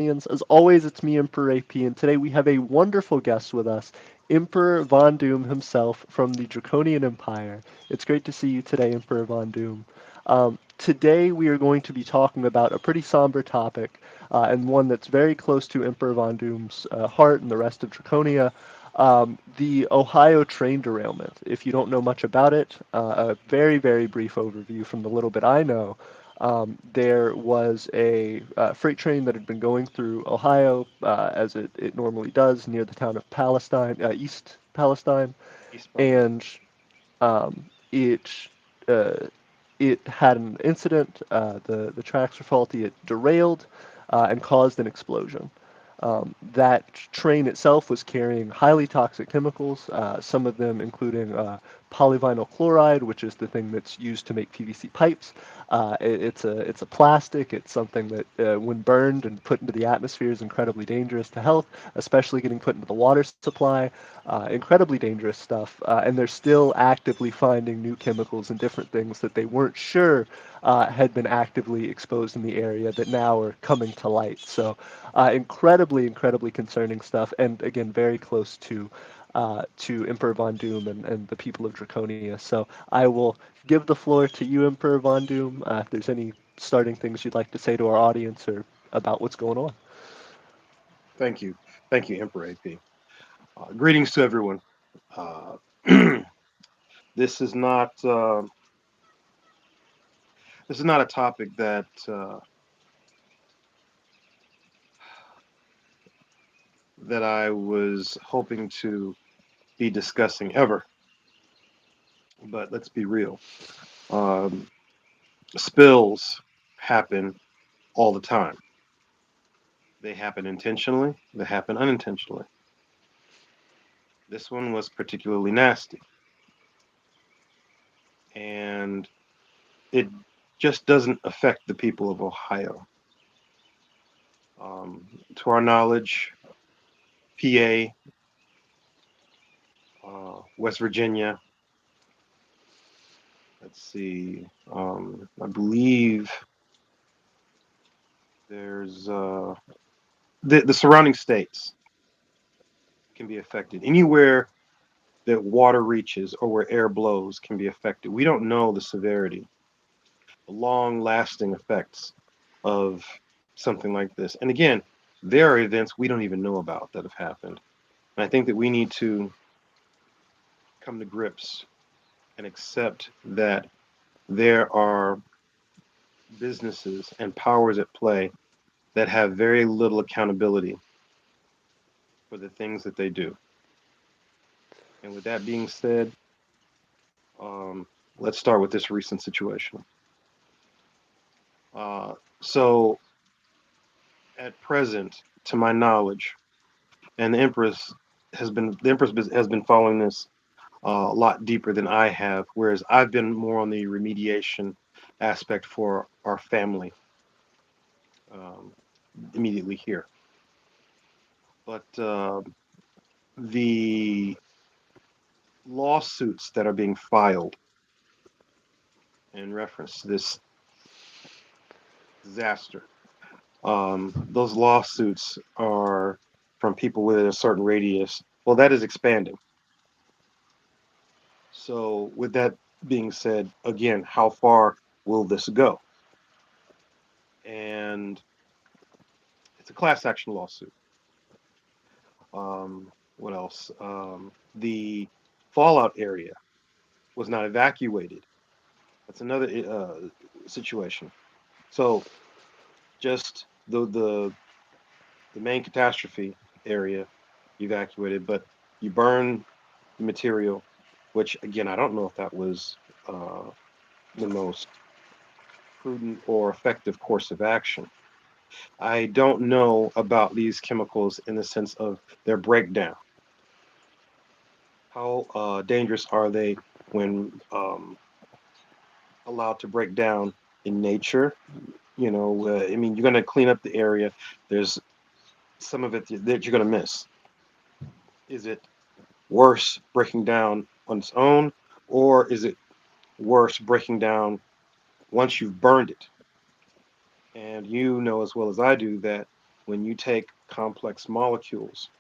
As always, it's me, Emperor AP, and today we have a wonderful guest with us, Emperor Von Doom himself from the Draconian Empire. It's great to see you today, Emperor Von Doom. Today we are going to be talking about a pretty somber topic, and one that's very close to Emperor Von Doom's heart and the rest of Draconia, the Ohio train derailment. If you don't know much about it, a very, very brief overview from the little bit I know. There was a freight train that had been going through Ohio, as it normally does, near the town of Palestine, East Palestine, East Palestine. and um, it uh, it had an incident. The tracks were faulty. It derailed and caused an explosion. That train itself was carrying highly toxic chemicals, some of them including polyvinyl chloride, which is the thing that's used to make PVC pipes. It's a plastic. It's something that, when burned and put into the atmosphere, is incredibly dangerous to health, especially getting put into the water supply. Incredibly dangerous stuff. And they're still actively finding new chemicals and different things that they weren't sure had been actively exposed in the area that now are coming to light. So, incredibly, incredibly concerning stuff, and again, very close to Emperor Von Doom and the people of Draconia. So I will give the floor to you, Emperor Von Doom, if there's any starting things you'd like to say to our audience or about what's going on. Thank you. Thank you, Emperor AP. Greetings to everyone. Uh, this is not this is not a topic that I was hoping to be discussing ever. But let's be real. Um, Spills happen all the time. They happen intentionally. They happen unintentionally. This one was particularly nasty, and it just doesn't affect the people of Ohio. To our knowledge, PA, West Virginia. Let's see. I believe there's the surrounding states can be affected. Anywhere that water reaches or where air blows can be affected. We don't know the severity, the long-lasting effects of something like this. And again, there are events we don't even know about that have happened. And I think that we need to come to grips and accept that there are businesses and powers at play that have very little accountability for the things that they do. And with that being said, um, let's start with this recent situation. So, at present, to my knowledge, and the Empress has been following this a lot deeper than I have, whereas I've been more on the remediation aspect for our family um, immediately here. But the lawsuits that are being filed in reference to this disaster. Those lawsuits are from people within a certain radius. Well, that is expanding. So, with that being said, again, how far will this go? And it's a class action lawsuit. What else? The fallout area was not evacuated. That's another situation. So, just the main catastrophe area evacuated, but you burn the material, which again I don't know if that was uh, the most prudent or effective course of action. I don't know about these chemicals in the sense of their breakdown. How dangerous are they when allowed to break down in nature? I mean, you're going to clean up the area. There's some of it that you're going to miss. Is it worse breaking down on its own, or is it worse breaking down once you've burned it? And you know as well as I do that When you take complex molecules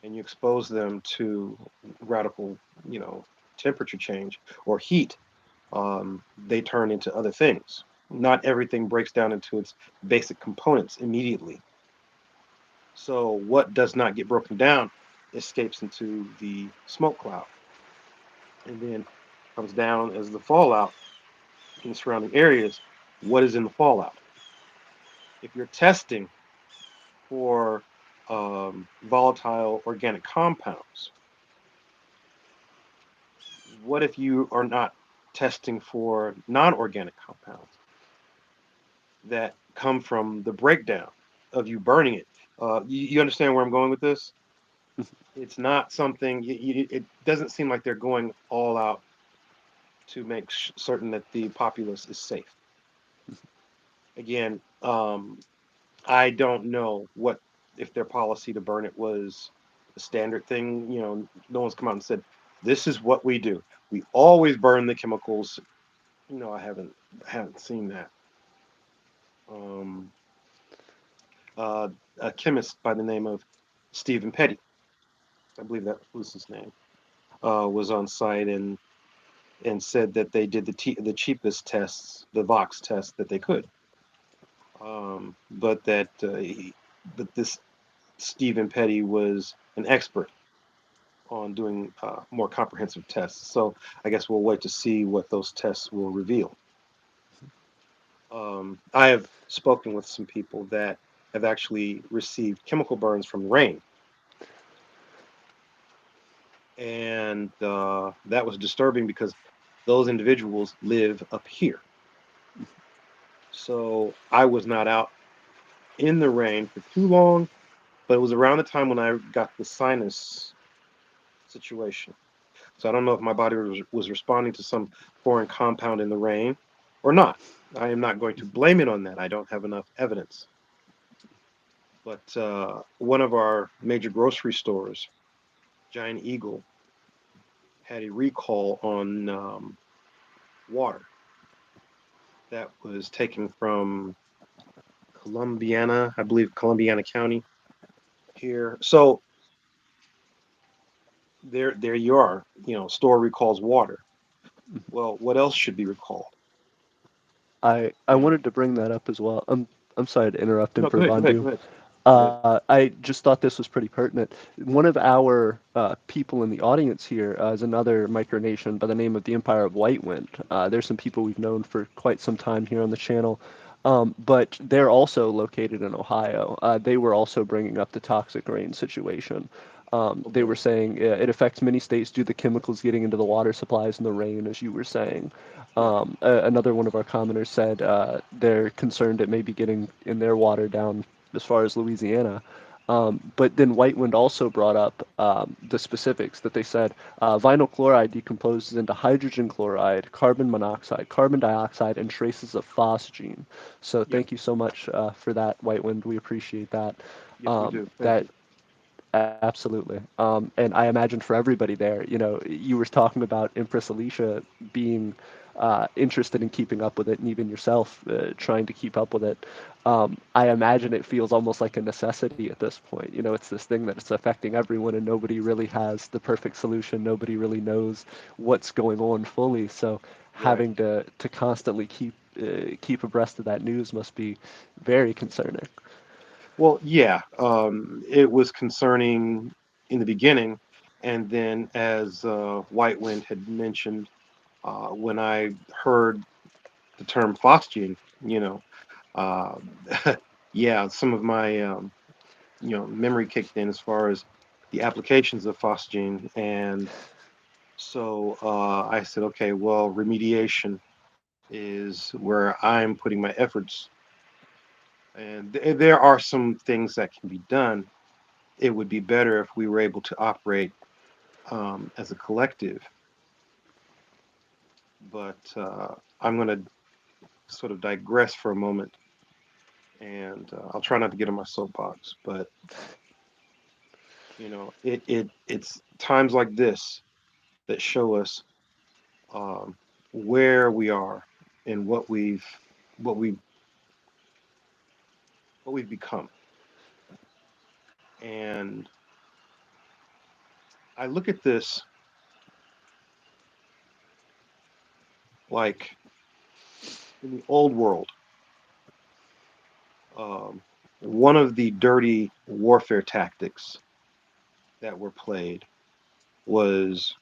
and you expose them to radical, you know, temperature change or heat, they turn into other things. Not everything breaks down into its basic components immediately. So what does not get broken down escapes into the smoke cloud and then comes down as the fallout in the surrounding areas. What is in the fallout? If you're testing for volatile organic compounds, what if you are not testing for non-organic compounds that come from the breakdown of you burning it? You understand where I'm going with this? It's not something. It doesn't seem like they're going all out to make certain that the populace is safe. Again, I don't know what if their policy to burn it was a standard thing. You know, no one's come out and said this is what we do. We always burn the chemicals. You know, I haven't seen that. Um, a chemist by the name of Stephen Petty, I believe that was his name, was on site and said that they did the cheapest tests, the Vox test that they could, but that this Stephen Petty was an expert on doing more comprehensive tests. So I guess we'll wait to see what those tests will reveal. I have spoken with some people that have actually received chemical burns from rain, and that was disturbing because those individuals live up here. So I was not out in the rain for too long, but it was around the time when I got the sinus situation. So I don't know if my body was responding to some foreign compound in the rain or not. I am not going to blame it on that. I don't have enough evidence. But one of our major grocery stores, Giant Eagle, had a recall on water that was taken from Columbiana, I believe Columbiana County here. So there you are. You know, store recalls water. Well, what else should be recalled? I You know. wanted to bring that up as well. I'm sorry to interrupt, No, go Emperor ahead. Go ahead. Vandu. Go ahead. Go ahead. I just thought this was pretty pertinent. One of our people in the audience here is another micronation by the name of the Empire of Whitewind. There's some people we've known for quite some time here on the channel, but they're also located in Ohio. They were also bringing up the toxic rain situation. They Okay. were saying it affects many states due to the chemicals getting into the water supplies and the rain, as you were saying. Yeah. Another one of our commenters said they're concerned it may be getting in their water down as far as Louisiana. But then Whitewind also brought up the specifics that they said vinyl chloride decomposes into hydrogen chloride, carbon monoxide, carbon dioxide, and traces of phosgene. So Yeah. thank you so much for that, Whitewind. We appreciate that. Yes, we do. Thank That you. absolutely. And I imagine for everybody there, you know, you were talking about Empress Alecia being interested in keeping up with it, and even yourself trying to keep up with it. I imagine it feels almost like a necessity at this point. You know, it's this thing that it's affecting everyone, and nobody really has the perfect solution. Nobody really knows what's going on fully. So Right. having to constantly keep abreast of that news must be very concerning. Well, yeah. It was concerning in the beginning, and then as White Wind had mentioned, when I heard the term phosgene, you know, uh, yeah, some of my memory kicked in as far as the applications of phosgene, and so I said, okay, well, remediation is where I'm putting my efforts. And there are some things that can be done. It would be better if we were able to operate as a collective. But I'm going to sort of digress for a moment, and I'll try not to get on my soapbox. But it's times like this that show us um, where we are and what we've what we've become. And I look at this like in the old world, um, one of the dirty warfare tactics that were played was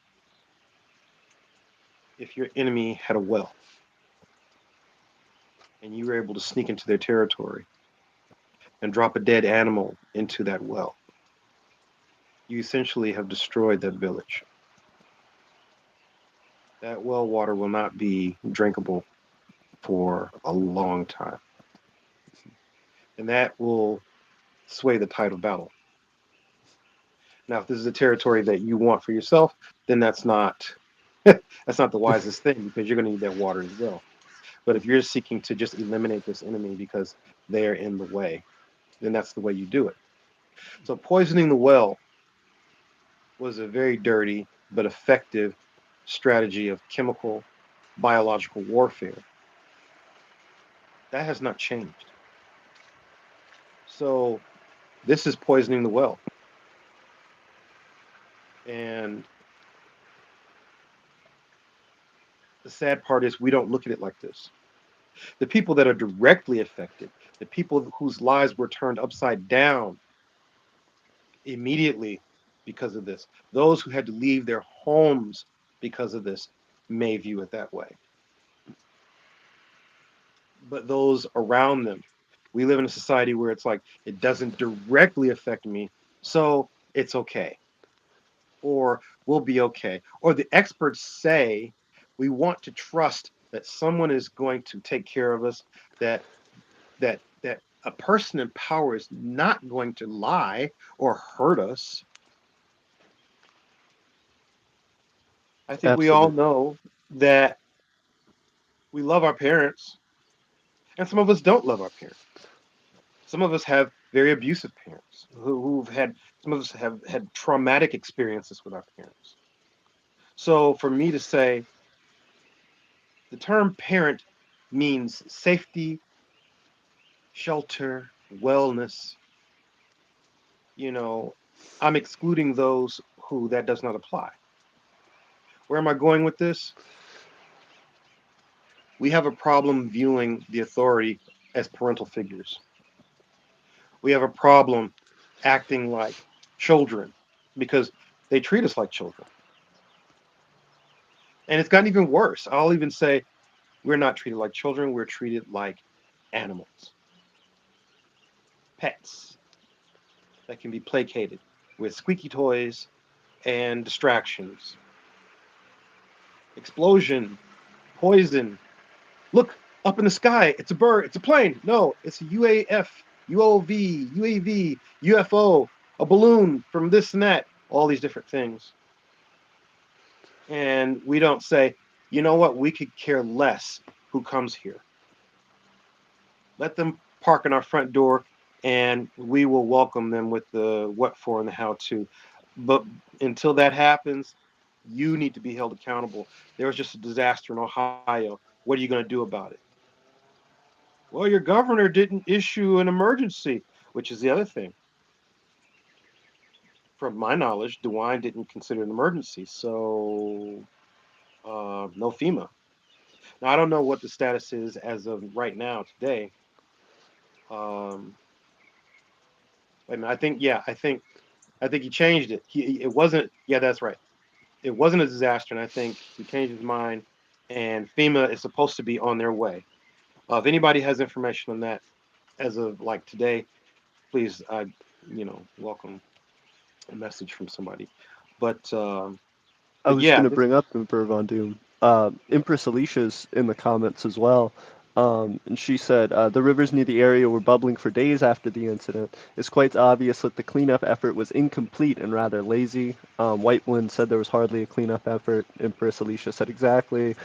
if your enemy had a well and you were able to sneak into their territory and drop a dead animal into that well, you essentially have destroyed that village. That well water will not be drinkable for a long time. And that will sway the tide of battle. Now, if this is a territory that you want for yourself, then that's not the wisest thing because you're going to need that water as well. But if you're seeking to just eliminate this enemy because they are in the way, then that's the way you do it. So poisoning the well was a very dirty but effective strategy of chemical biological warfare. That has not changed. So this is poisoning the well. And the sad part is we don't look at it like this. The people that are directly affected, the people whose lives were turned upside down immediately because of this, those who had to leave their homes because of this may view it that way. But those around them, we live in a society where it's like it doesn't directly affect me, so it's okay, or we'll be okay. Or the experts say we want to trust that someone is going to take care of us, that that a person in power is not going to lie or hurt us. I think we all Absolutely. know that we love our parents, and some of us don't love our parents. Some of us have very abusive parents who've had, some of us have had traumatic experiences with our parents. So for me to say the term parent means safety, shelter, wellness, you know, I'm excluding those who that does not apply. Where am I going with this? We have a problem viewing the authority as parental figures. We have a problem acting like children because they treat us like children. And it's gotten even worse. I'll even say we're not treated like children, we're treated like animals, pets that can be placated with squeaky toys and distractions. Explosion, poison. Look up in the sky. It's a bird. It's a plane. No, it's a UAF, UOV, UAV, UFO, a balloon from this and that, all these different things. And we don't say, you know what, we could care less who comes here. Let them park in our front door and we will welcome them with the what for and the how to. But until that happens, you need to be held accountable. There was just a disaster in Ohio. What are you going to do about it? Well, your governor didn't issue an emergency, which is the other thing. From my knowledge, DeWine didn't consider an emergency, so no FEMA. Now I don't know what the status is as of right now today. Um, wait a minute, I think he changed it. It wasn't. Yeah, that's right. It wasn't a disaster, and I think he changed his mind. And FEMA is supposed to be on their way. If anybody has information on that as of like today, please, welcome a message from somebody. But I but was yeah, going to this bring up Emperor Von Doom. Empress Alicia's in the comments as well. And she said, the rivers near the area were bubbling for days after the incident. It's quite obvious that the cleanup effort was incomplete and rather lazy. Whitewind said there was hardly a cleanup effort. Empress Alecia said exactly.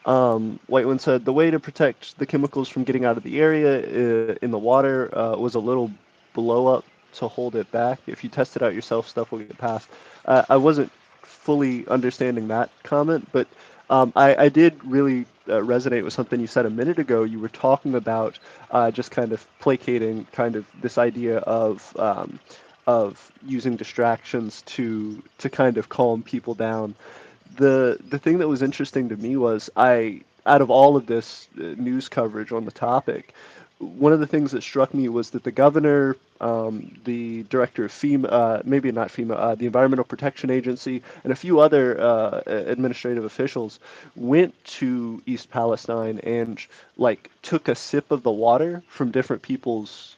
Whitewind said the way to protect the chemicals from getting out of the area in the water was a little blow up to hold it back. If you test it out yourself, stuff will get passed. I wasn't fully understanding that comment, but I did really resonate with something you said a minute ago. You were talking about just kind of placating kind of this idea of of using distractions to kind of calm people down. The thing that was interesting to me was I out of all of this news coverage on the topic, one of the things that struck me was that the governor, the director of FEMA, maybe not FEMA, the Environmental Protection Agency, and a few other administrative officials went to East Palestine and like took a sip of the water from different people's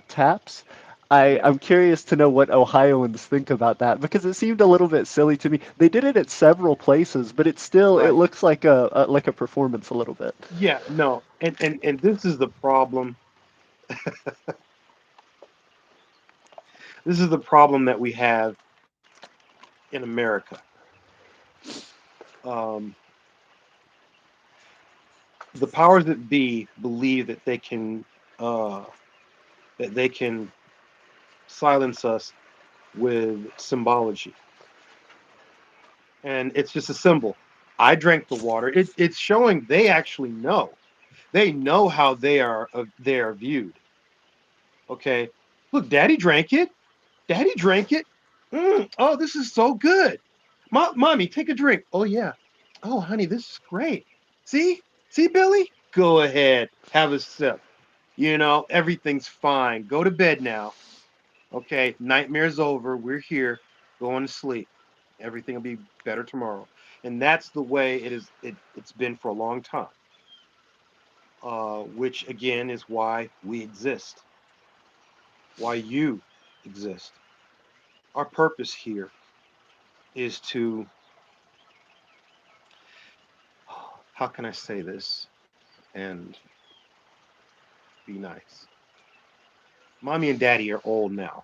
taps. Yeah, I'm curious to know what Ohioans think about that because it seemed a little bit silly to me. They did it at several places, but it right. looks like a performance a little bit. Yeah, no, and this is the problem. This is the problem that we have in America. Um, the powers that be believe uh, that they can silence us with symbology, and it's just a symbol. I drank the water. It's showing they actually know. They know how they are viewed. Okay, look, Daddy drank it. Daddy drank it. Oh, this is so good. Mommy, take a drink. Oh yeah. Oh, honey, this is great. See, see, Billy. Go ahead, have a sip. Everything's fine. Go to bed now. Okay, nightmare's over. We're here. Going to sleep. Everything will be better tomorrow. And that's the way it is. It's been for a long time. Which again is why we exist. Why you exist. Our purpose here is to, how can I say this and be nice? Mommy and daddy are old now.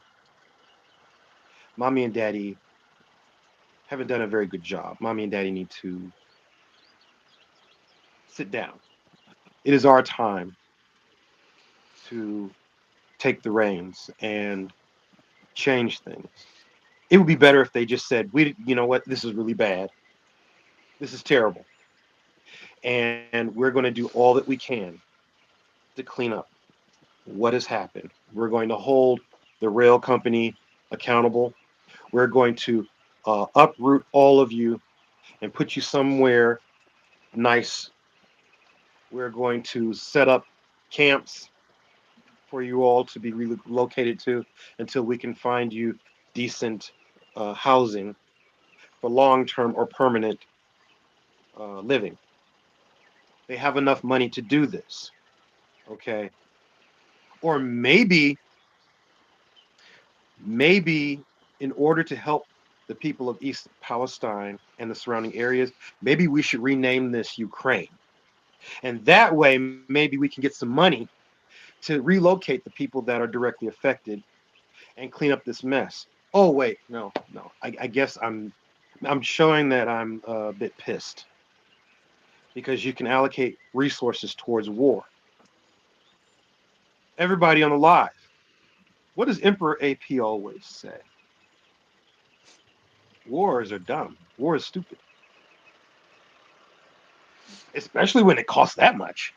Mommy and daddy haven't done a very good job. Mommy and daddy need to sit down. It is our time to take the reins and change things. It would be better if they just said, you know what, this is really bad. This is terrible. And we're going to do all that we can to clean up what has happened. We're going to hold the rail company accountable. We're going to uproot all of you and put you somewhere nice. We're going to set up camps for you all to be relocated to until we can find you decent housing for long term or permanent living. They have enough money to do this. Okay. Or maybe in order to help the people of East Palestine and the surrounding areas, maybe we should rename this Ukraine. And that way, maybe we can get some money to relocate the people that are directly affected and clean up this mess. Oh wait, no, no. I guess I'm showing that I'm a bit pissed because you can allocate resources towards war. Everybody on the live. What does Emperor AP always say? Wars are dumb. War is stupid, especially when it costs that much.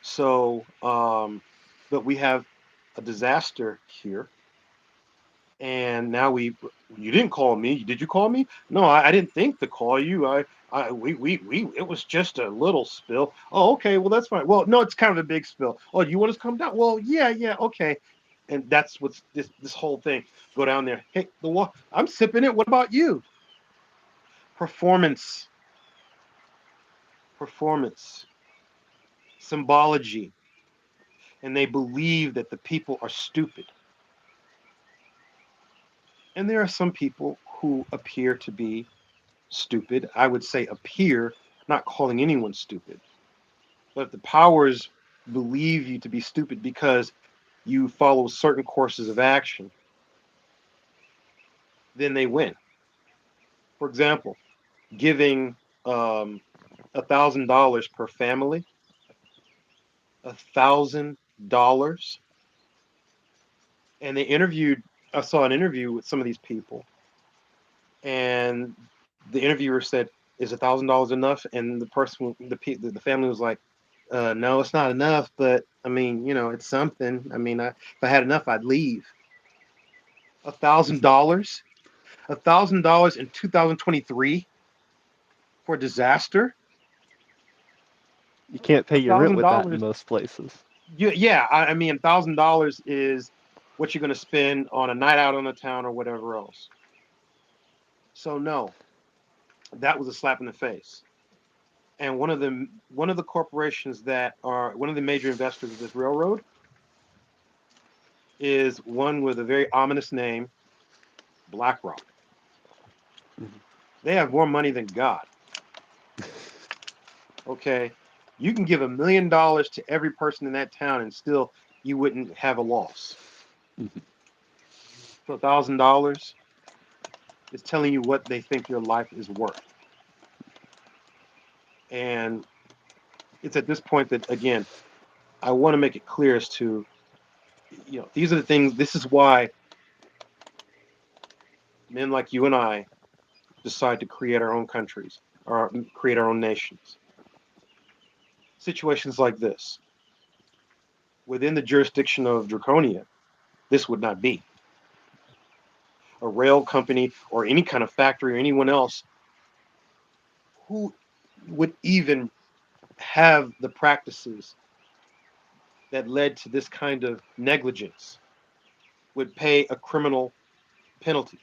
So, but we have a disaster here, and now you didn't call me. Did you call me? No, I didn't think to call you. We it was just a little spill. Oh, okay, well that's fine. Well, no, it's kind of a big spill. Oh, you want us to come down? Well, yeah, yeah, okay. And that's what's this whole thing. Go down there. Hey, the water. I'm sipping it. What about you? Performance, performance, symbology, and they believe that the people are stupid. And there are some people who appear to be stupid. I would say appear, not calling anyone stupid. But if the powers believe you to be stupid because you follow certain courses of action, then they win. For example, giving $1,000 per family, $1,000, and they interviewed. I saw an interview with some of these people, and the interviewer said, "Is $1,000 enough?" And the family was like, "No, it's not enough, but I mean, it's something. I mean, if I had enough, I'd leave." $1,000, $1,000 in 2023 for disaster. You can't pay A your rent thousand with that in dollars. most places. Yeah. I mean, $1,000 is what you're going to spend on a night out on the town or whatever else. So no, that was a slap in the face. And one of the corporations that are one of the major investors of this railroad is one with a very ominous name, BlackRock. They have more money than God. Okay, you can give $1 million to every person in that town, and still you wouldn't have a loss. Mhm. So $1,000 is telling you what they think your life is worth. And it's at this point that again, I want to make it clear as to these are the things. This is why men like you and I decide to create our own countries or create our own nations. Situations like this, within the jurisdiction of Drakkonia, this would not be. A rail company or any kind of factory or anyone else who would even have the practices that led to this kind of negligence would pay a criminal penalty.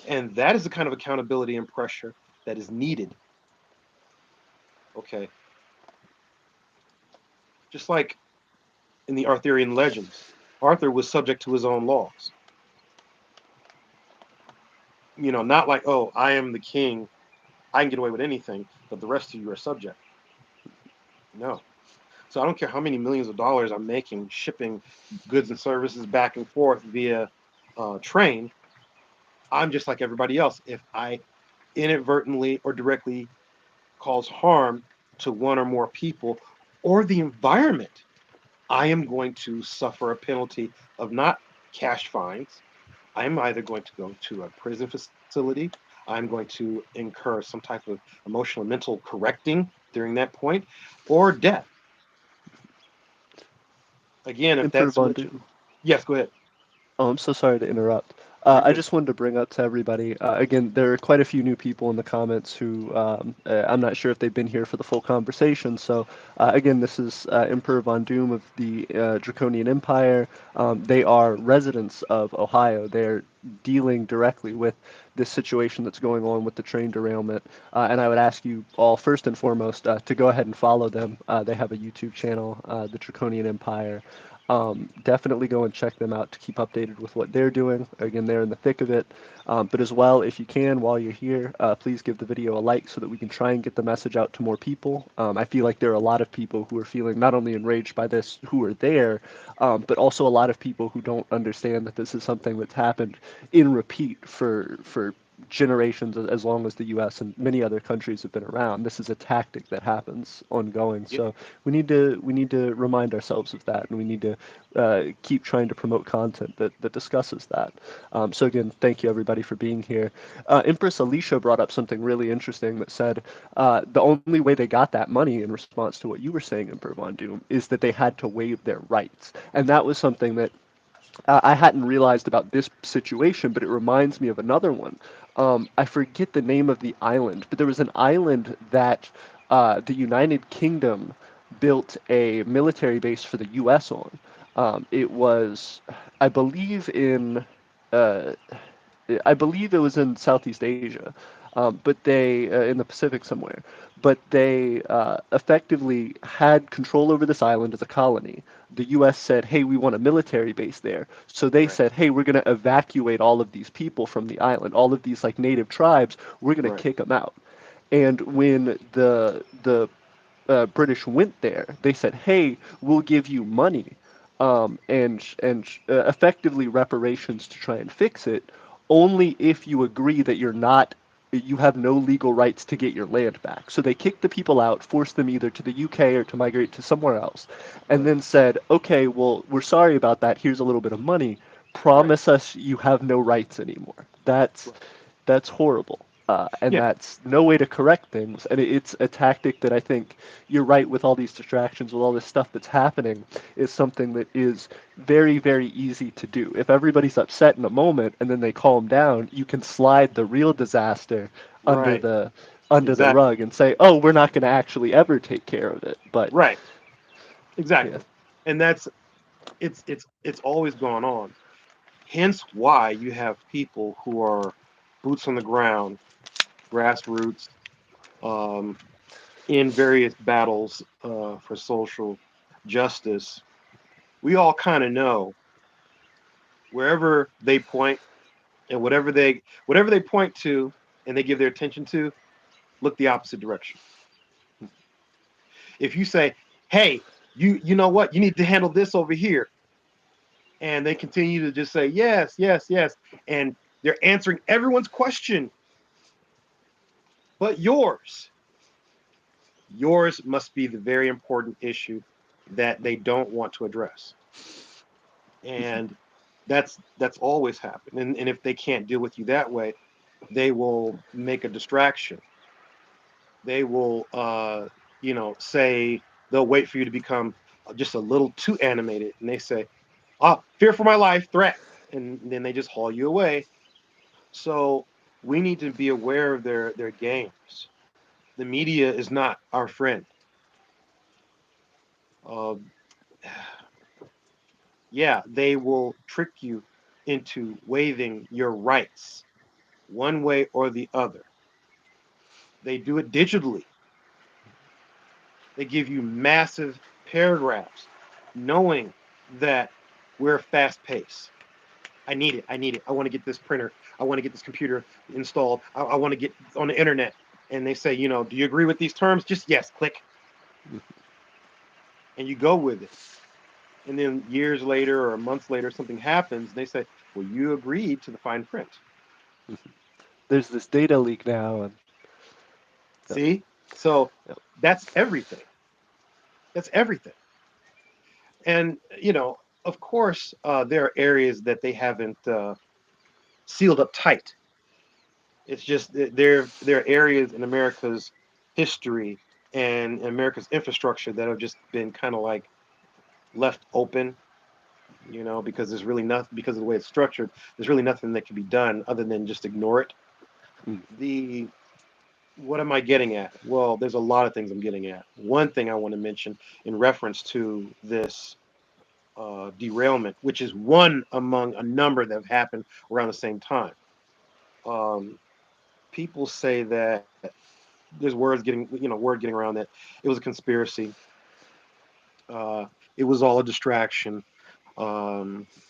And that is the kind of accountability and pressure that is needed. Okay. Just like in the Arthurian legends, Arthur was subject to his own laws. Not like, oh, I am the king, I can get away with anything, but the rest of you are subject. No. So I don't care how many millions of dollars I'm making shipping goods and services back and forth via train. I'm just like everybody else. If I inadvertently or directly cause harm to one or more people or the environment, I am going to suffer a penalty of not cash fines. I'm either going to go to a prison facility, I'm going to incur some type of emotional and mental correcting during that point, or death. Again, if Emperor that's Von what you. Doom. Yes, go ahead. Oh, I'm so sorry to interrupt. You're I good. just wanted to bring up to everybody, again, there are quite a few new people in the comments who I'm not sure if they've been here for the full conversation. So, again, this is Emperor Von Doom of the Draconian Empire. They are residents of Ohio. They're dealing directly with this situation that's going on with the train derailment. And I would ask you all, first and foremost, to go ahead and follow them. They have a YouTube channel, the Draconian Empire. Definitely go and check them out to keep updated with what they're doing. Again, they're in the thick of it. But as well, if you can, while you're here, please give the video a like so that we can try and get the message out to more people. I feel like there are a lot of people who are feeling not only enraged by this, who are there, but also a lot of people who don't understand that this is something that's happened in repeat for generations as long as the U.S. and many other countries have been around. This is a tactic that happens ongoing. Yep. So we need to remind ourselves of that, and we need to keep trying to promote content that discusses that. So again, thank you everybody for being here. Empress Alecia brought up something really interesting that said the only way they got that money in response to what you were saying, Emperor Von Doom, is that they had to waive their rights, and that was something that I hadn't realized about this situation, but it reminds me of another one. I forget the name of the island, but there was an island that the United Kingdom built a military base for the U.S. on. It was, I believe, uh, I believe it was in Southeast Asia, but they in the Pacific somewhere. But they effectively had control over this island as a colony. The U.S. said, "Hey, we want a military base there." So they Right. said, "Hey, we're going to evacuate all of these people from the island, all of these like native tribes. We're going to Right. kick them out." And when the British went there, they said, "Hey, we'll give you money, and effectively reparations to try and fix it, only if you agree that you have no legal rights to get your land back." So they kicked the people out, forced them either to the UK or to migrate to somewhere else, and Right. then said, "Okay, well, we're sorry about that. Here's a little bit of money. Right. Promise us you have no rights anymore." That's Right. that's horrible. And Yeah. that's no way to correct things. And it's a tactic that I think you're right with all these distractions, with all this stuff that's happening, is something that is very, very easy to do. If everybody's upset in a moment and then they calm down, you can slide the real disaster under Right. the Exactly. rug and say, "Oh, we're not going to actually ever take care of it." But Right. yeah, Exactly. And that's it's always gone on. Hence why you have people who are boots on the ground, grassroots, um, in various battles for social justice. We all kind of know wherever they point and whatever they point to and they give their attention to, look the opposite direction. If you say, "Hey, you know what? You need to handle this over here," and they continue to just say yes, yes, yes, and they're answering everyone's question but yours. Yours must be the very important issue that they don't want to address. And that's always happened. And if they can't deal with you that way, they will make a distraction. They will say they'll wait for you to become just a little too animated and they say, fear for my life, threat. And then they just haul you away. So we need to be aware of their games. The media is not our friend. Uh, yeah, they will trick you into waiving your rights one way or the other. They do it digitally. They give you massive paragraphs knowing that we're fast paced. I need it. I need it. I want to get this printer. I want to get this computer installed. I want to get on the internet. And they say, do you agree with these terms? Just yes, click. And you go with it. And then years later or months later, something happens. And they say, well, you agreed to the fine print. there's this data leak now, and yep, See? So yep. that's everything. That's everything. And, of course, there are areas that they haven't sealed up tight. It's just there are areas in America's history and America's infrastructure that have just been kind of like left open, because there's really nothing because of the way it's structured. There's really nothing that can be done other than just ignore it. Mm, The What am I getting at? Well, there's a lot of things I'm getting at. One thing I want to mention in reference to this derailment, which is one among a number that have happened around the same time. Um, People say that there's word getting around that it was a conspiracy. Uh, it was all a distraction.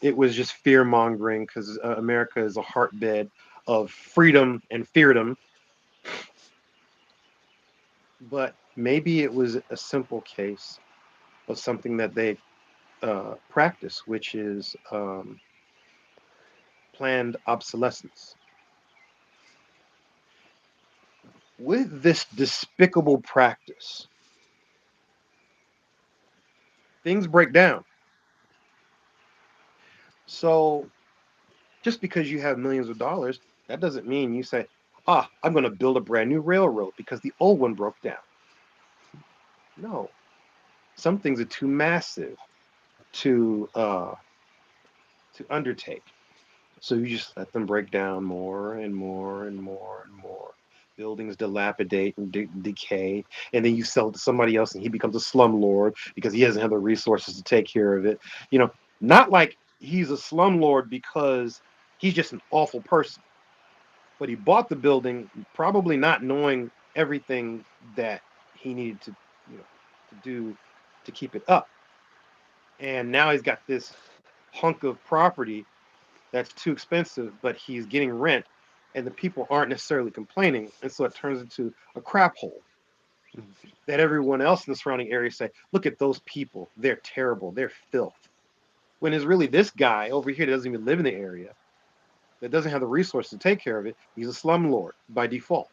It was just fear mongering because America is a hotbed of freedom and feardom. But maybe it was a simple case of something that they practice, which is planned obsolescence. With this despicable practice, things break down. So just because you have millions of dollars, that doesn't mean you say, I'm going to build a brand new railroad because the old one broke down. No, some things are too massive to undertake. So you just let them break down more and more and more and more. Buildings dilapidate and decay, and then you sell it to somebody else, and he becomes a slumlord because he doesn't have the resources to take care of it. Not like he's a slumlord because he's just an awful person, but he bought the building probably not knowing everything that he needed to do to keep it up, and now he's got this hunk of property that's too expensive, but he's getting rent, and the people aren't necessarily complaining, and so it turns into a crap hole mm, that everyone else in the surrounding area say, "Look at those people, they're terrible, they're filth." When it's really this guy over here that doesn't even live in the area, that doesn't have the resources to take care of it. He's a slumlord by default.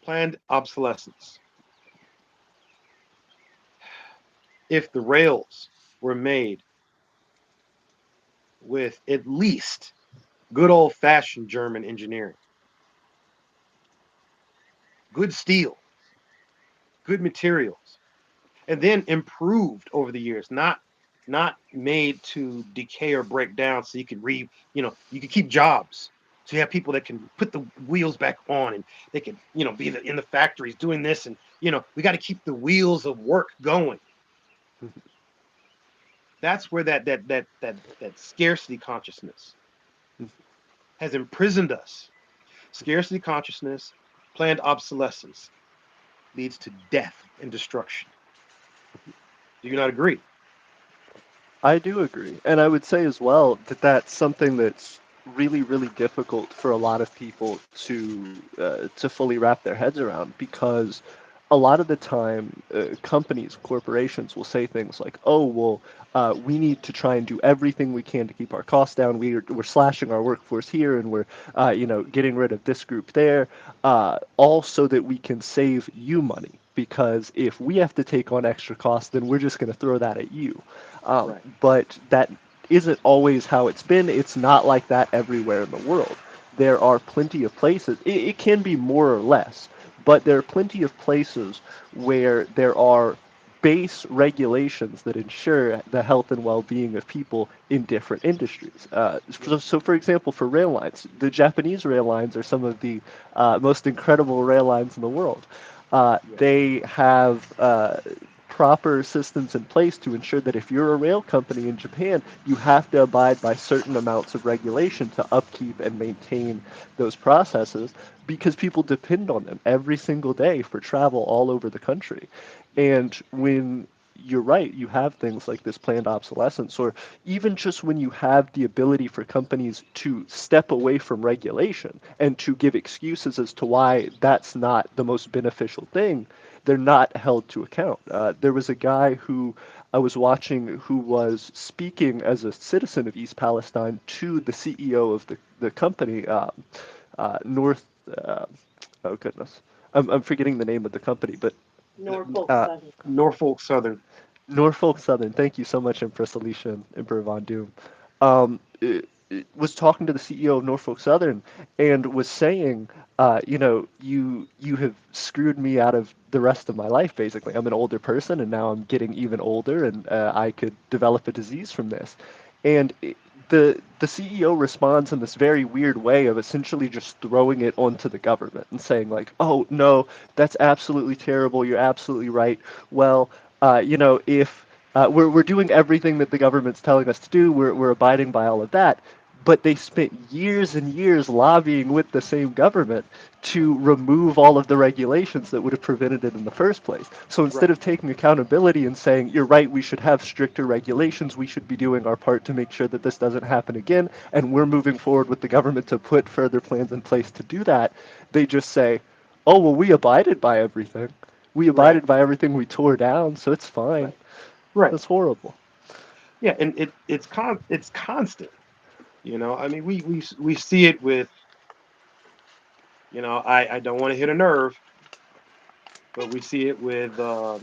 Planned obsolescence. If the rails were made with at least Good old fashioned German engineering, good steel, good materials, and then improved over the years, not made to decay or break down so you can you can keep jobs. So you have people that can put the wheels back on and they can, be in the factories doing this and we got to keep the wheels of work going. That's where that scarcity consciousness has imprisoned us. Scarcity consciousness, planned obsolescence leads to death and destruction. Do you not agree? I do agree. And I would say as well that that's something that's really, really difficult for a lot of people to fully wrap their heads around because a lot of the time companies, corporations will say things like, "Oh, well, we need to try and do everything we can to keep our costs down. We're slashing our workforce here, and we're getting rid of this group there, all so that we can save you money. Because if we have to take on extra costs, then we're just going to throw that at you." Right. But that isn't always how it's been. It's not like that everywhere in the world. There are plenty of places. It can be more or less, but there are plenty of places where there are base regulations that ensure the health and well-being of people in different industries. Yeah. So, for example, for rail lines, the Japanese rail lines are some of the most incredible rail lines in the world. Yes. They have proper systems in place to ensure that if you're a rail company in Japan, you have to abide by certain amounts of regulation to upkeep and maintain those processes because people depend on them every single day for travel all over the country. And when you're right, you have things like this planned obsolescence, or even just when you have the ability for companies to step away from regulation and to give excuses as to why that's not the most beneficial thing, they're not held to account. There was a guy who I was watching who was speaking as a citizen of East Palestine to the CEO of the company, North. Uh, oh goodness, I'm forgetting the name of the company, but uh, Norfolk Southern. Norfolk Southern. Thank you so much, Empress Alecia and Emperor Von Doom. It was talking to the CEO of Norfolk Southern and was saying, you have screwed me out of the rest of my life. Basically, I'm an older person, and now I'm getting even older, and I could develop a disease from this. And the CEO responds in this very weird way of essentially just throwing it onto the government and saying like, "Oh no, that's absolutely terrible. You're absolutely right. Well, if we're doing everything that the government's telling us to do, we're abiding by all of that." But they spent years and years lobbying with the same government to remove all of the regulations that would have prevented it in the first place. So instead Right. of taking accountability and saying, "You're right, we should have stricter regulations, we should be doing our part to make sure that this doesn't happen again, and we're moving forward with the government to put further plans in place to do that," they just say, "Oh, well, we abided by everything. We Right. abided by everything we tore down, so it's fine." Right. Right. That's horrible. Yeah, and it's constant. I mean, we see it with, I don't want to hit a nerve, but we see it with the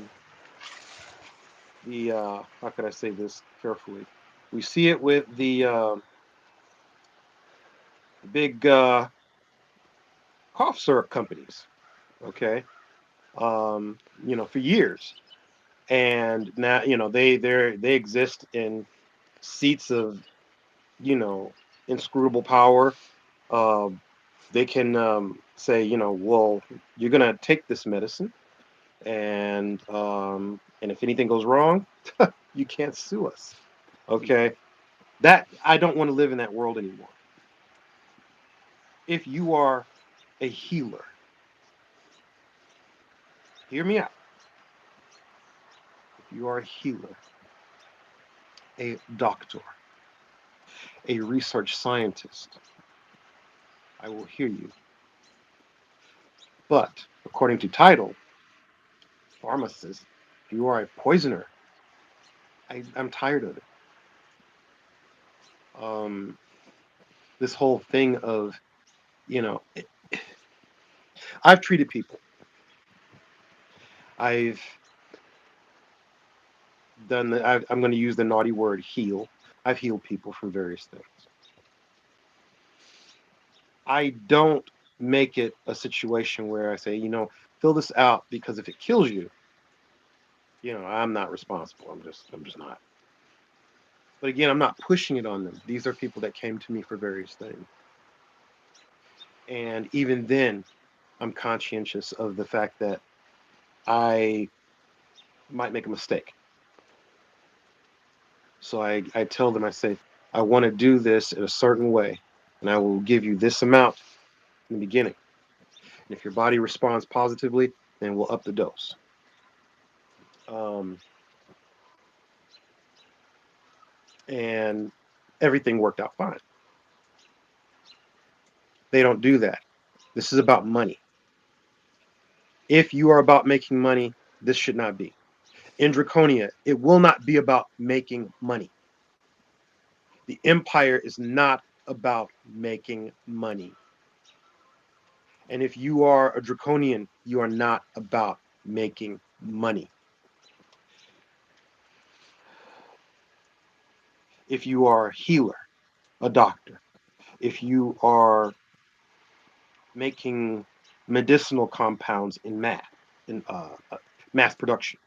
how could I say this carefully? We see it with the big cough syrup companies. Okay, for years, and now they exist in seats of you know inscrutable power. Uh, they can say, well, you're gonna take this medicine, and if anything goes wrong, you can't sue us. Okay, that I don't want to live in that world anymore. If you are a healer, hear me out. If you are a healer, a doctor, a research scientist, I will hear you. But according to title, pharmacist, if you are a poisoner, I'm tired of it. Um, this whole thing of, you know, I've treated people. I've I'm going to use the naughty word heal. I've healed people from various things. I don't make it a situation where I say, fill this out because if it kills you, I'm not responsible. I'm just not. But again, I'm not pushing it on them. These are people that came to me for various things. And even then, I'm conscientious of the fact that I might make a mistake. So I tell them, I say, I want to do this in a certain way, and I will give you this amount in the beginning. And if your body responds positively, then we'll up the dose. Um, and everything worked out fine. They don't do that. This is about money. If you are about making money, this should not be. In Drakkonia, it will not be about making money. The empire is not about making money. And if you are a Drakkonian, you are not about making money. If you are a healer, a doctor, if you are making medicinal compounds in mass production,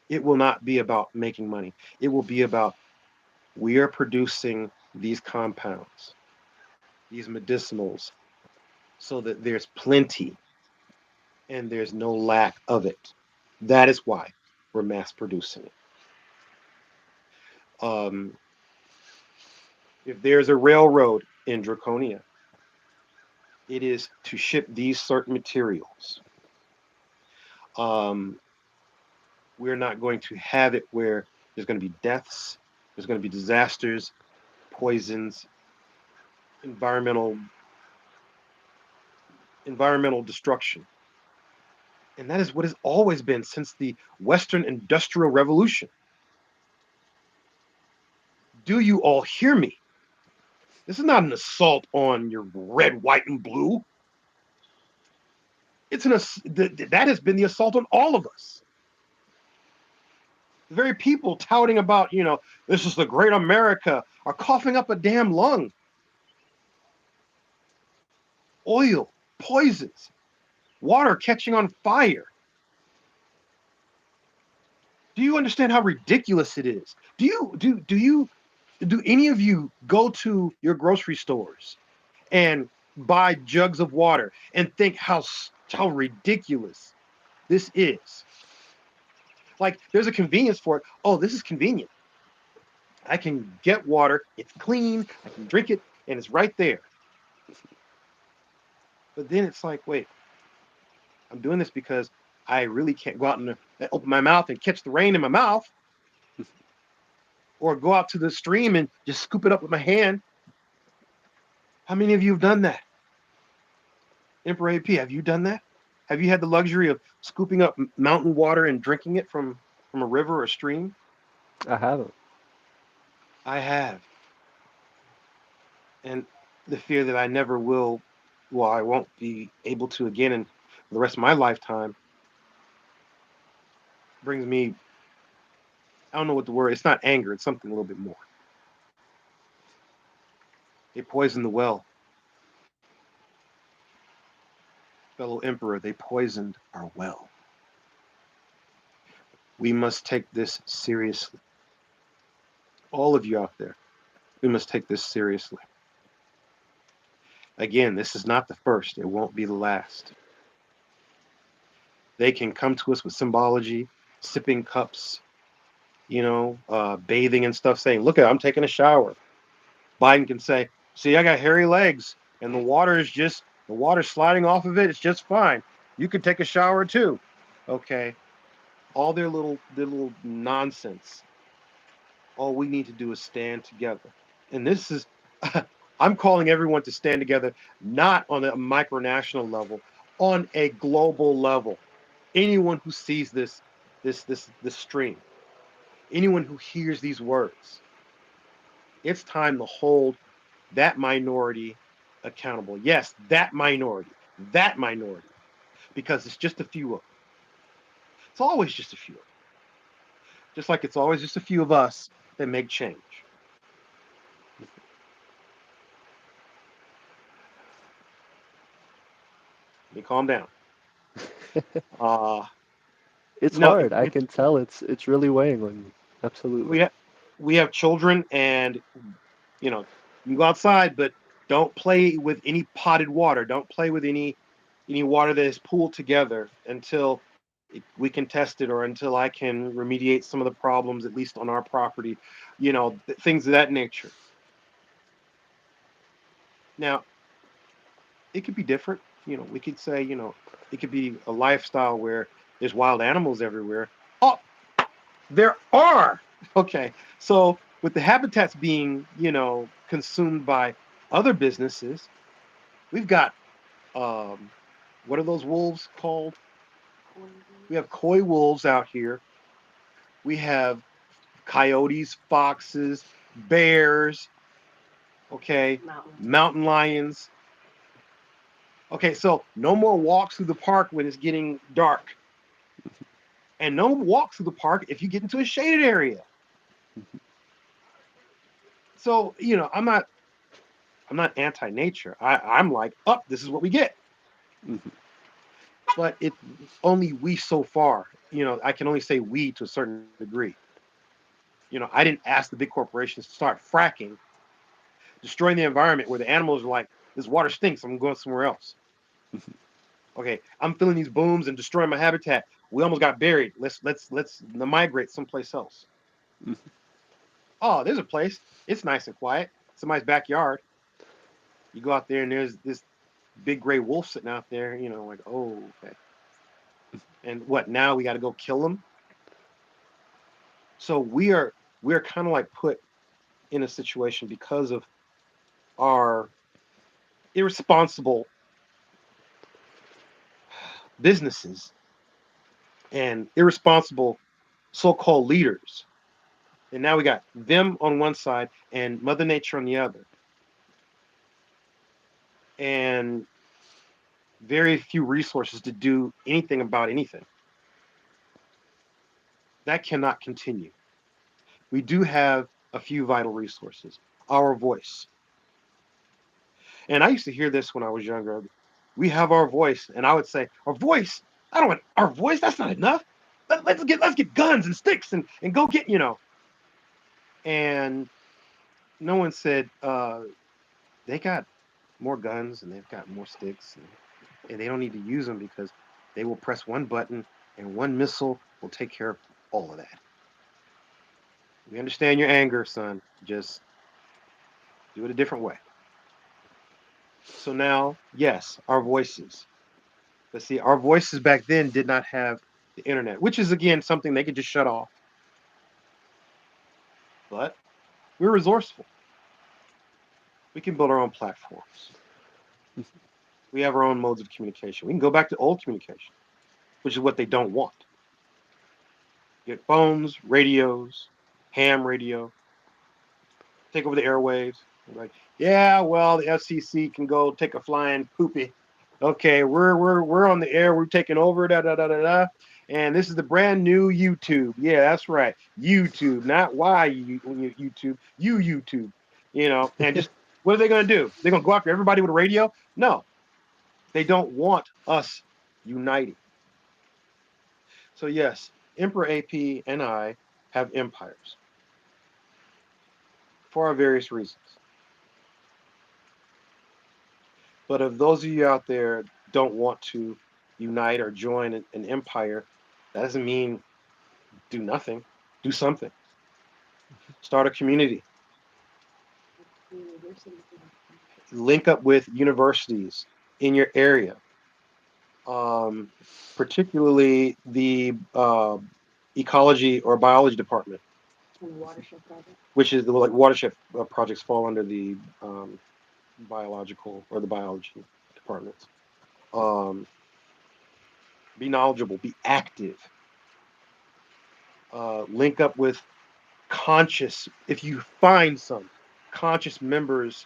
it will not be about making money. It will be about we are producing these compounds, these medicinals, so that there's plenty and there's no lack of it. That is why we're mass producing it. Um, if there's a railroad in Drakkonia, it is to ship these certain materials. Um, we're not going to have it where there's going to be deaths, there's going to be disasters, poisons, environmental environmental destruction. And that is what has always been since the Western Industrial Revolution. Do you all hear me? This is not an assault on your red, white, and blue. That has been the assault on all of us. The very people touting about, this is the great America, are coughing up a damn lung. Oil, poisons, water catching on fire. Do you understand how ridiculous it is? Do any of you go to your grocery stores and buy jugs of water and think how ridiculous this is? Like there's a convenience for it. Oh, this is convenient. I can get water, it's clean, I can drink it, and it's right there. But then it's like, wait, I'm doing this because I really can't go out and open my mouth and catch the rain in my mouth, or go out to the stream and just scoop it up with my hand. How many of you have done that? Emperor AP, have you done that? Have you had the luxury of scooping up mountain water and drinking it from a river or a stream? I haven't. I have. And the fear that I never will, well, I won't be able to again in the rest of my lifetime brings me, I don't know what the word, it's not anger, it's something a little bit more. They poisoned the well. Fellow Emperor, they poisoned our well. We must take this seriously. All of you out there, we must take this seriously. Again, this is not the first, it won't be the last. They can come to us with symbology, sipping cups, bathing and stuff, saying, look, I'm taking a shower. Biden can say, see, I got hairy legs and the water's sliding off of it. It's just fine. You can take a shower too. Okay. All their little nonsense. All we need to do is stand together. And this is, I'm calling everyone to stand together, not on a micronational level, on a global level. Anyone who sees this stream, anyone who hears these words, it's time to hold that minority accountable. Yes, that minority, because it's just a few of them. It's always just a few of them. Just like it's always just a few of us that make change. me calm down. Uh, It's no, hard. I can tell it's really weighing on you. Absolutely. we have we have children, and you can go outside, but don't play with any potted water. Don't play with any water that is pooled together until we can test it, or until I can remediate some of the problems, at least on our property. Things of that nature. Now, it could be different. We could say, it could be a lifestyle where there's wild animals everywhere. Oh, there are. Okay. So with the habitats being, consumed by other businesses, we've got what are those wolves called? We have coy wolves out here. We have coyotes, foxes, bears, okay, mountain lions. Okay, so no more walks through the park when it's getting dark. And no walks through the park if you get into a shaded area. So, I'm not anti-nature. I'm like, this is what we get. Hmm. But it only we so far. I can only say we to a certain degree. I didn't ask the big corporations to start fracking, destroying the environment where the animals are like, this water stinks. I'm going somewhere else. Okay, I'm feeling these booms and destroying my habitat. We almost got buried. Let's migrate someplace else. Oh, there's a place. It's nice and quiet. Somebody's backyard. You go out there and there's this big gray wolf sitting out there. Like, oh, okay. And what now? We got to go kill him. So we're kind of like put in a situation because of our irresponsible businesses and irresponsible so-called leaders. And now we got them on one side and Mother Nature on the other. And very few resources to do anything about anything. That cannot continue. We do have a few vital resources. Our voice. And I used to hear this when I was younger. We have our voice, and I would say, our voice. I don't want our voice. That's not enough. Let's get guns and sticks and go get. And no one said they got more guns and they've got more sticks, and they don't need to use them because they will press one button and one missile will take care of all of that. We understand your anger, son. Just do it a different way. So now, yes, our voices. But see, our voices back then did not have the internet, which is again something they could just shut off. But we're resourceful. We can build our own platforms. We have our own modes of communication. We can go back to old communication, which is what they don't want. Get phones, radios, ham radio, take over the airwaves. Like, yeah, well, the FCC can go take a flying poopy. Okay, we're on the air. We're taking over. Da da da da da. And this is the brand new YouTube. Yeah, that's right. YouTube, not YouTube. YouTube. And just what are they going to do? They're going to go after everybody with a radio? No, they don't want us uniting. So yes, Emperor AP and I have empires for our various reasons. But if those of you out there don't want to unite or join an empire, that doesn't mean do nothing. Do something. Start a community. Link up with universities in your area, um, particularly the ecology or biology department, which is the like watershed projects fall under the biological or the biology departments. Um, be knowledgeable. Be active. Link up with conscious, if you find some conscious members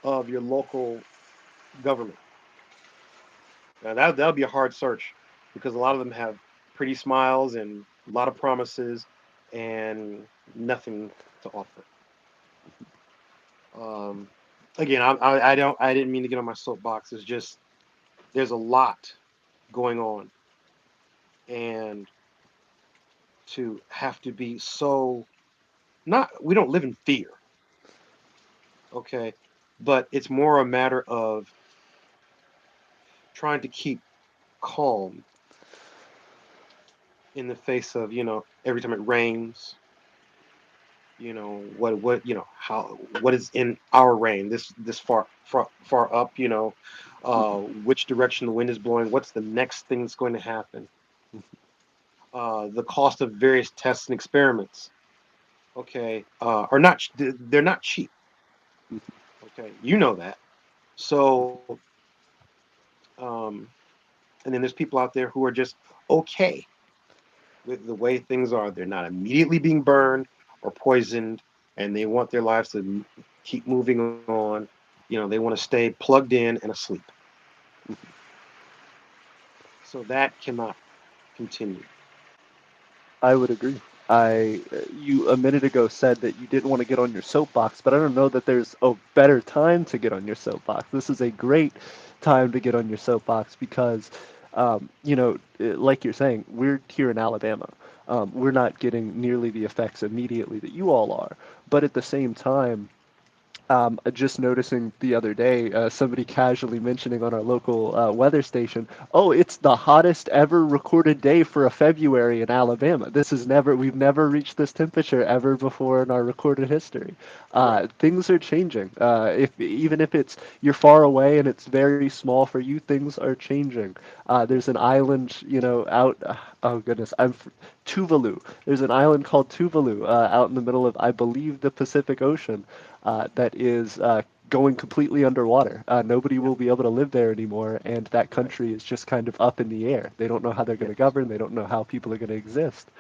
of your local government. Now that'll be a hard search because a lot of them have pretty smiles and a lot of promises and nothing to offer. Um, Again, I didn't mean to get on my soapbox. It's just There's a lot going on, and to have to be so not we don't live in fear, okay, but it's more a matter of trying to keep calm in the face of, every time it rains, what how what is in our reign, this far up, which direction the wind is blowing, what's the next thing that's going to happen, the cost of various tests and experiments, okay, are not they're not cheap, okay, that. So um and then there's people out there who are just okay with the way things are. They're not immediately being burned or poisoned, and they want their lives to keep moving on. They want to stay plugged in and asleep. So that cannot continue. I would agree. You a minute ago said that you didn't want to get on your soapbox, but I don't know that there's a better time to get on your soapbox. This is a great time to get on your soapbox because, like you're saying, we're here in Alabama. We're not getting nearly the effects immediately that you all are, but at the same time, just noticing the other day, somebody casually mentioning on our local weather station, "Oh, it's the hottest ever recorded day for a February in Alabama. We've never reached this temperature ever before in our recorded history." Right. Things are changing. If even if it's you're far away and it's very small for you, things are changing. There's an island, out. Oh goodness, Tuvalu. There's an island called Tuvalu out in the middle of, I believe, the Pacific Ocean that is going completely underwater. Nobody Yep. will be able to live there anymore, and that Right. country is just kind of up in the air. They don't know how they're going to Yes. govern. They don't know how people are going to exist.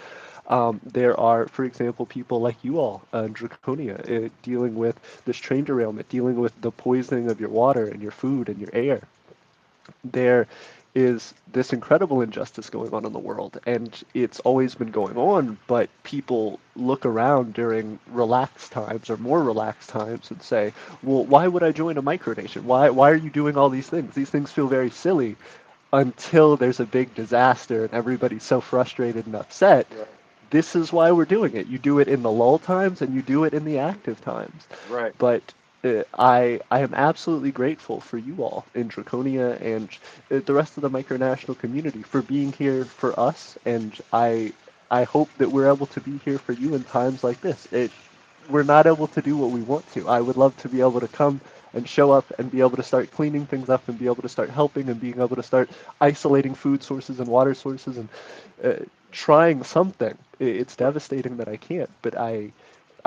There are, for example, people like you all in Drakkonia dealing with this train derailment, dealing with the poisoning of your water and your food and your air. There is this incredible injustice going on in the world, and it's always been going on, but people look around during relaxed times or more relaxed times and say, well, why would I join a micronation? Why are you doing all these things? These things feel very silly until there's a big disaster and everybody's so frustrated and upset. Right. This is why we're doing it. You do it in the lull times and you do it in the active times. Right. But I am absolutely grateful for you all in Draconia and the rest of the micronational community for being here for us, and I hope that we're able to be here for you in times like this. We're not able to do what we want to. I would love to be able to come and show up and be able to start cleaning things up and be able to start helping and being able to start isolating food sources and water sources and trying something. It's Right. devastating that I can't, but I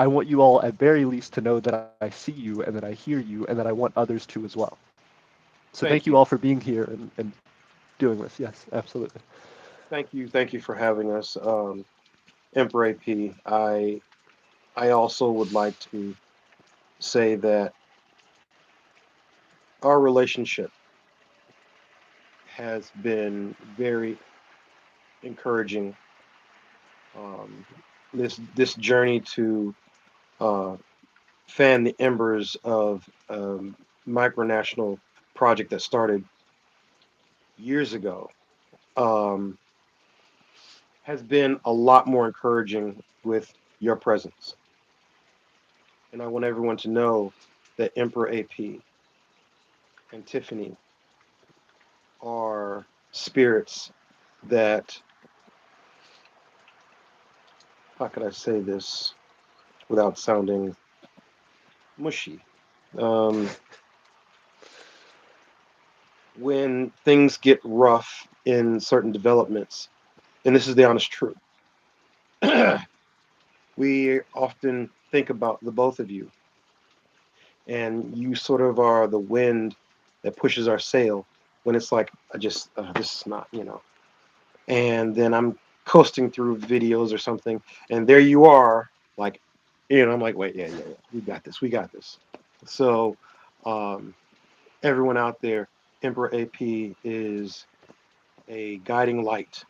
want you all at very least to know that I see you and that I hear you and that I want others to as well. So thank you Thank all you. for being here and doing this. Yes, absolutely. Thank you. Thank you for having us, Emperor AP. I also would like to say that our relationship has been very encouraging. Um, this journey to uh, fan the embers of micronational project that started years ago, um, has been a lot more encouraging with your presence. And I want everyone to know that Emperor AP and Tiffany are spirits that, how could I say this without sounding mushy? Um, when things get rough in certain developments, and this is the honest truth, we often think about the both of you, and you sort of are the wind that pushes our sail when it's like, I just, this is not, and then I'm coasting through videos or something, and there you are, like, I'm like, wait, yeah, yeah, yeah, we got this, we got this. So, um, everyone out there, Emperor AP is a guiding light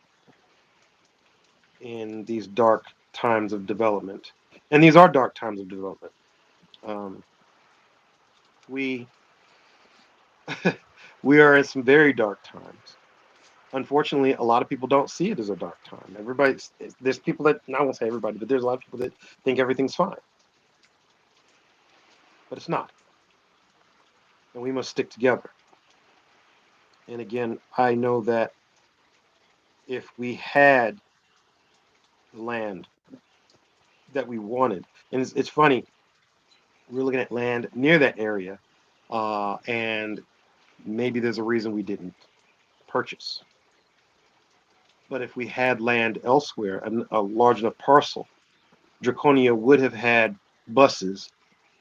in these dark times of development, and these are dark times of development. Um, we We are in some very dark times. Unfortunately, a lot of people don't see it as a dark time. There's people that, I won't say everybody, but there's a lot of people that think everything's fine, but it's not. And we must stick together. And again, I know that if we had land that we wanted, and it's funny, we're looking at land near that area, and maybe there's a reason we didn't purchase. But if we had land elsewhere, a large enough parcel, Drakkonia would have had buses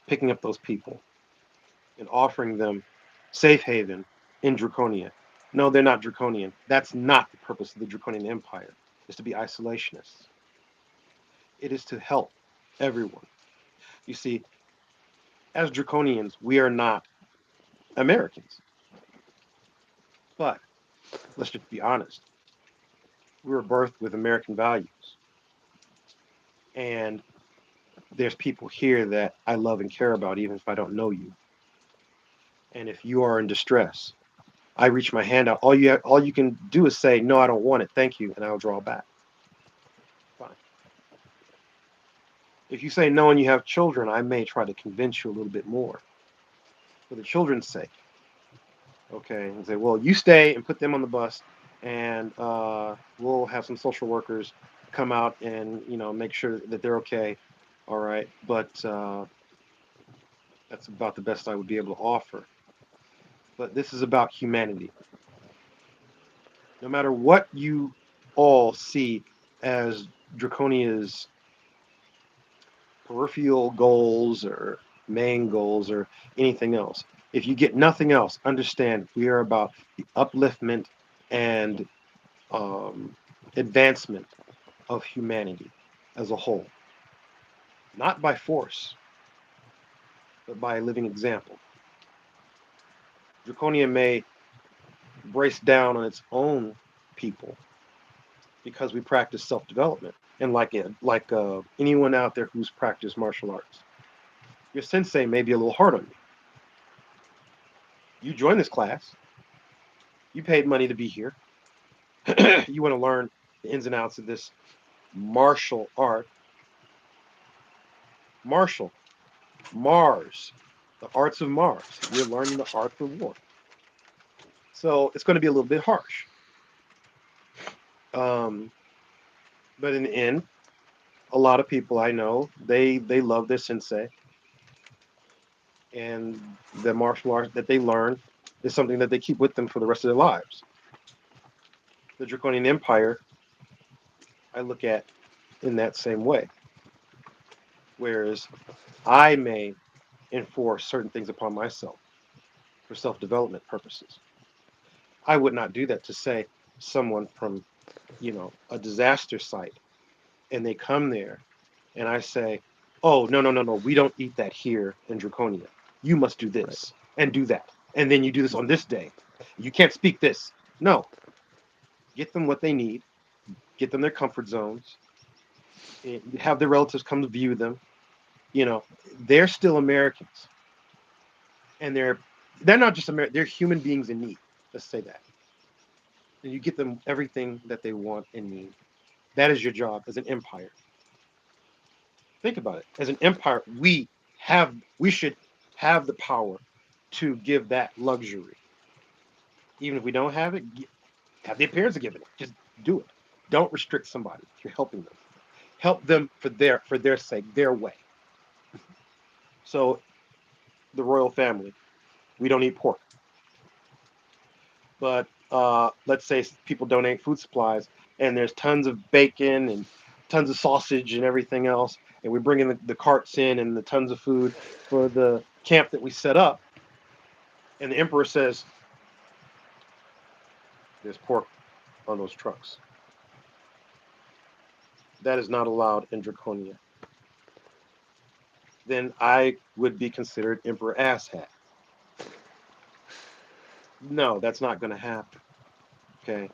picking up those people and offering them safe haven in Drakkonia. No, they're not Drakkonian. That's not the purpose of the Drakkonian Empire, is to be isolationists. It is to help everyone. You see, as Drakkonians, we are not Americans. But let's just be honest. We were birthed with American values. And there's people here that I love and care about, even if I don't know you. And if you are in distress, I reach my hand out. All you can do is say, "No, I don't want it. Thank you," and I'll draw back. Fine. If you say no and you have children, I may try to convince you a little bit more for the children's sake. Okay, and say, "Well, you stay and put them on the bus, and we'll have some social workers come out and make sure that they're okay." All right, but that's about the best I would be able to offer. But this is about humanity. No matter what you all see as Drakkonia's peripheral goals or main goals or anything else, if you get nothing else, understand we are about the upliftment and um, advancement of humanity as a whole. Not by force, but by a living example. Drakkonia may brace down on its own people because we practice self-development. And like anyone out there who's practiced martial arts, your sensei may be a little hard on you. You joined this class. You paid money to be here. You want to learn the ins and outs of this martial art. Martial, Mars, the arts of Mars. You're learning the art of war. So it's going to be a little bit harsh. Um, but in the end, a lot of people I know, they love their sensei, and the martial arts that they learn is something that they keep with them for the rest of their lives. The Drakkonian Empire, I look at in that same way. Whereas I may enforce certain things upon myself for self-development purposes. I would not do that to say someone from, a disaster site, and they come there and I say, "Oh, no, no, no, no, we don't eat that here in Drakkonia. You must do Right. this and do that. And then you do this on this day. You can't speak this." No, get them what they need, get them their comfort zones, have their relatives come to view them. You know, they're still Americans, and they're not just American. They're human beings in need. Let's say that, and you get them everything that they want and need. That is your job as an empire. Think about it. As an empire, we should have the power to give that luxury. Even if we don't have it, have the appearance of giving it. Just do it. Don't restrict somebody. You're helping them. Help them for their sake, their way. So the royal family, we don't eat pork. But let's say people donate food supplies, and there's tons of bacon and tons of sausage and everything else, and we bring in the carts in and the tons of food for the camp that we set up, and the emperor says there's pork on those trucks. That is not allowed in Drakkonia. Then I would be considered emperor asshat. No, that's not going to happen. Okay,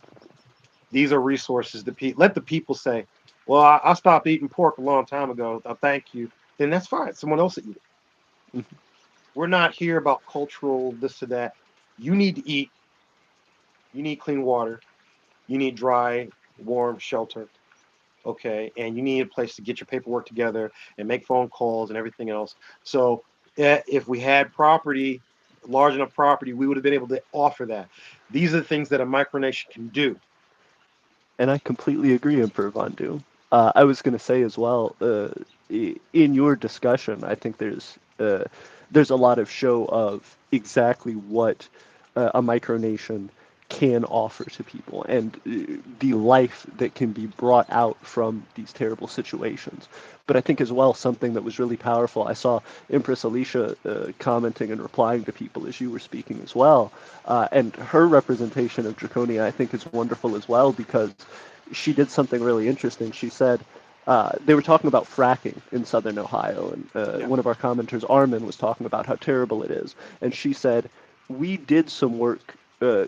these are resources that let the people say, "Well, I stopped eating pork a long time ago. Thank you." Then that's fine. Someone else will eat it. Mhm. We're not here about cultural this or that. You need to eat. You need clean water. You need dry, warm shelter. Okay, and you need a place to get your paperwork together and make phone calls and everything else. So if we had property, large enough property, we would have been able to offer that. These are the things that a micronation can do. And I completely agree, Emperor Von Doom. I was going to say as well, in your discussion, I think there's a lot of show of exactly what a micronation can offer to people and the life that can be brought out from these terrible situations. But I think as well something that was really powerful. I saw Empress Alecia commenting and replying to people as you were speaking as well, and her representation of Drakkonia I think is wonderful as well because she did something really interesting. She said they were talking about fracking in southern Ohio, and Yeah. one of our commenters, Armin, was talking about how terrible it is. And she said, we did some work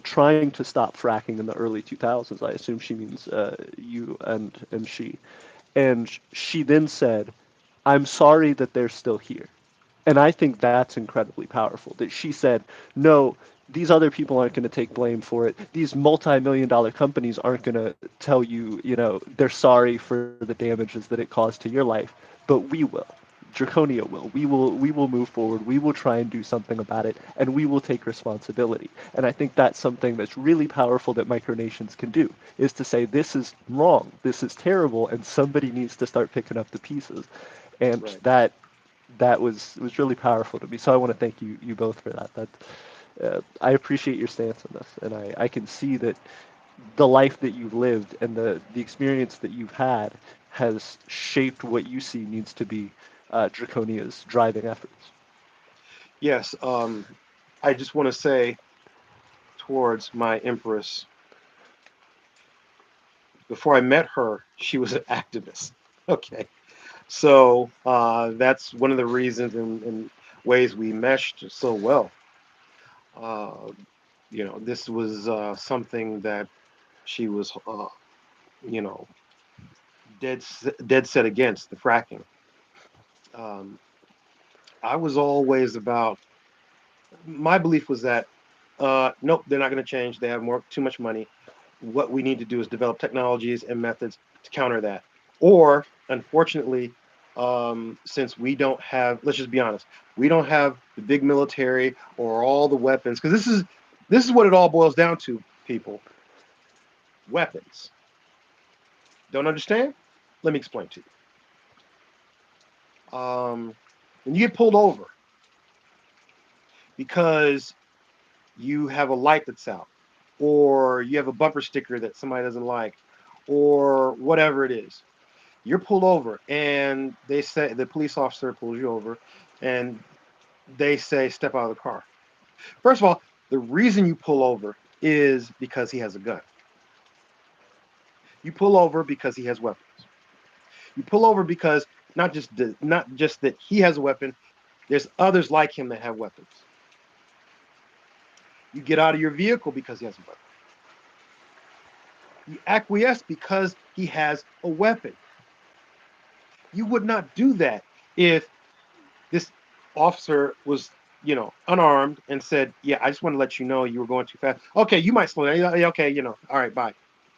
trying to stop fracking in the early 2000s. I assume she means you and she. And she then said, I'm sorry that they're still here. And I think that's incredibly powerful that she said, no, these other people aren't going to take blame for it. These multi-million dollar companies aren't going to tell you, they're sorry for the damages that it caused to your life, but we will. Draconia will. We will move forward. We will try and do something about it, and we will take responsibility. And I think that's something that's really powerful that micronations can do, is to say this is wrong, this is terrible, and somebody needs to start picking up the pieces. And Right. that was really powerful to me. So I want to thank you both for that. I appreciate your stance on this, and I can see that the life that you've lived and the experience that you've had has shaped what you see needs to be Draconia's driving efforts. Yes. I just want to say towards my empress, before I met her, she was an activist. Okay. So that's one of the reasons and ways we meshed so well. Uh, this was something that she was, you know, dead set against the fracking. Um, I was always about. My belief was that, nope, they're not going to change. They have too much money. What we need to do is develop technologies and methods to counter that. Or, unfortunately, since we don't have, let's just be honest, we don't have the big military or all the weapons, because this is what it all boils down to, people. Weapons. Don't understand? Let me explain to you. When you get pulled over because you have a light that's out, or you have a bumper sticker that somebody doesn't like, or whatever it is, you're pulled over, and they say the police officer pulls you over, and they say step out of the car. First of all, the reason you pull over is because he has a gun. You pull over because he has weapons. You pull over because not just that he has a weapon. There's others like him that have weapons. You get out of your vehicle because he has a weapon. You acquiesce because he has a weapon. You would not do that if this officer was, unarmed and said, "Yeah, I just want to let you know you were going too fast. Okay, you might slow down. Yeah, yeah, okay, all right, bye,"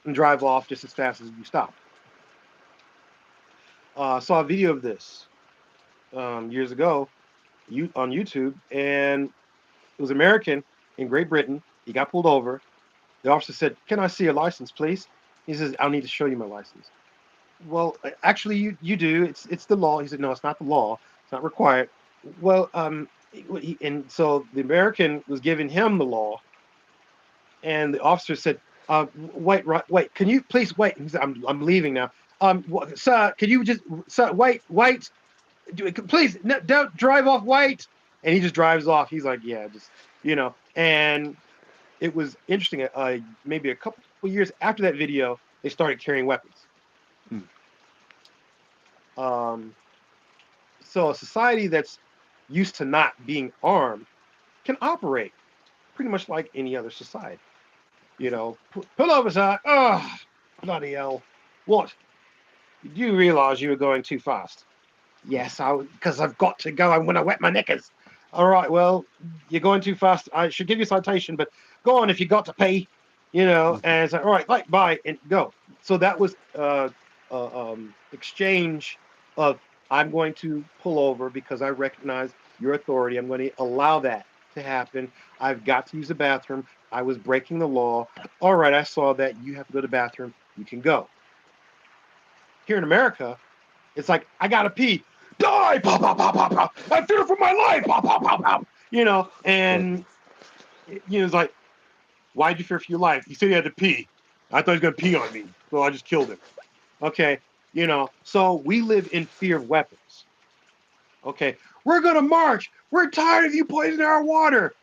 and drive off just as fast as you stopped. I saw a video of this years ago, on YouTube, and it was American in Great Britain. He got pulled over. The officer said, "Can I see your license, please?" He says, "I'll need to show you my license." Well, actually, you do. It's the law. He said, "No, it's not the law. It's not required." Well, and so the American was giving him the law, and the officer said, "Wait, right, wait. Can you please wait?" He said, "I'm leaving now. Sir, can you just, sir, wait, please, no, don't drive off. Wait." And he just drives off. He's like, "Yeah, just And it was interesting. Maybe a couple years after that video, they started carrying weapons. Mm. Um, so a society that's used to not being armed can operate pretty much like any other society. Pull over, sir. Oh, bloody hell! What? Did you realize you were going too fast? Yes, because I've got to go. I'm going to wet my knickers. All right. Well, you're going too fast. I should give you a citation, but go on if you got to pay. and it's like, all right, like, bye, and go. So that was exchange of, I'm going to pull over because I recognize your authority. I'm going to allow that to happen. I've got to use the bathroom. I was breaking the law. All right, I saw that. You have to go to the bathroom. You can go. Here in America, it's like, I gotta pee. Die! Pop, pop, pop, pop, pop. I fear for my life. Pop, pop, pop, pop. Right. And it's like, why'd you fear for your life? He said he had to pee. I thought he was gonna pee on me, so I just killed him. Okay, so we live in fear of weapons. Okay, we're gonna march. We're tired of you poisoning our water.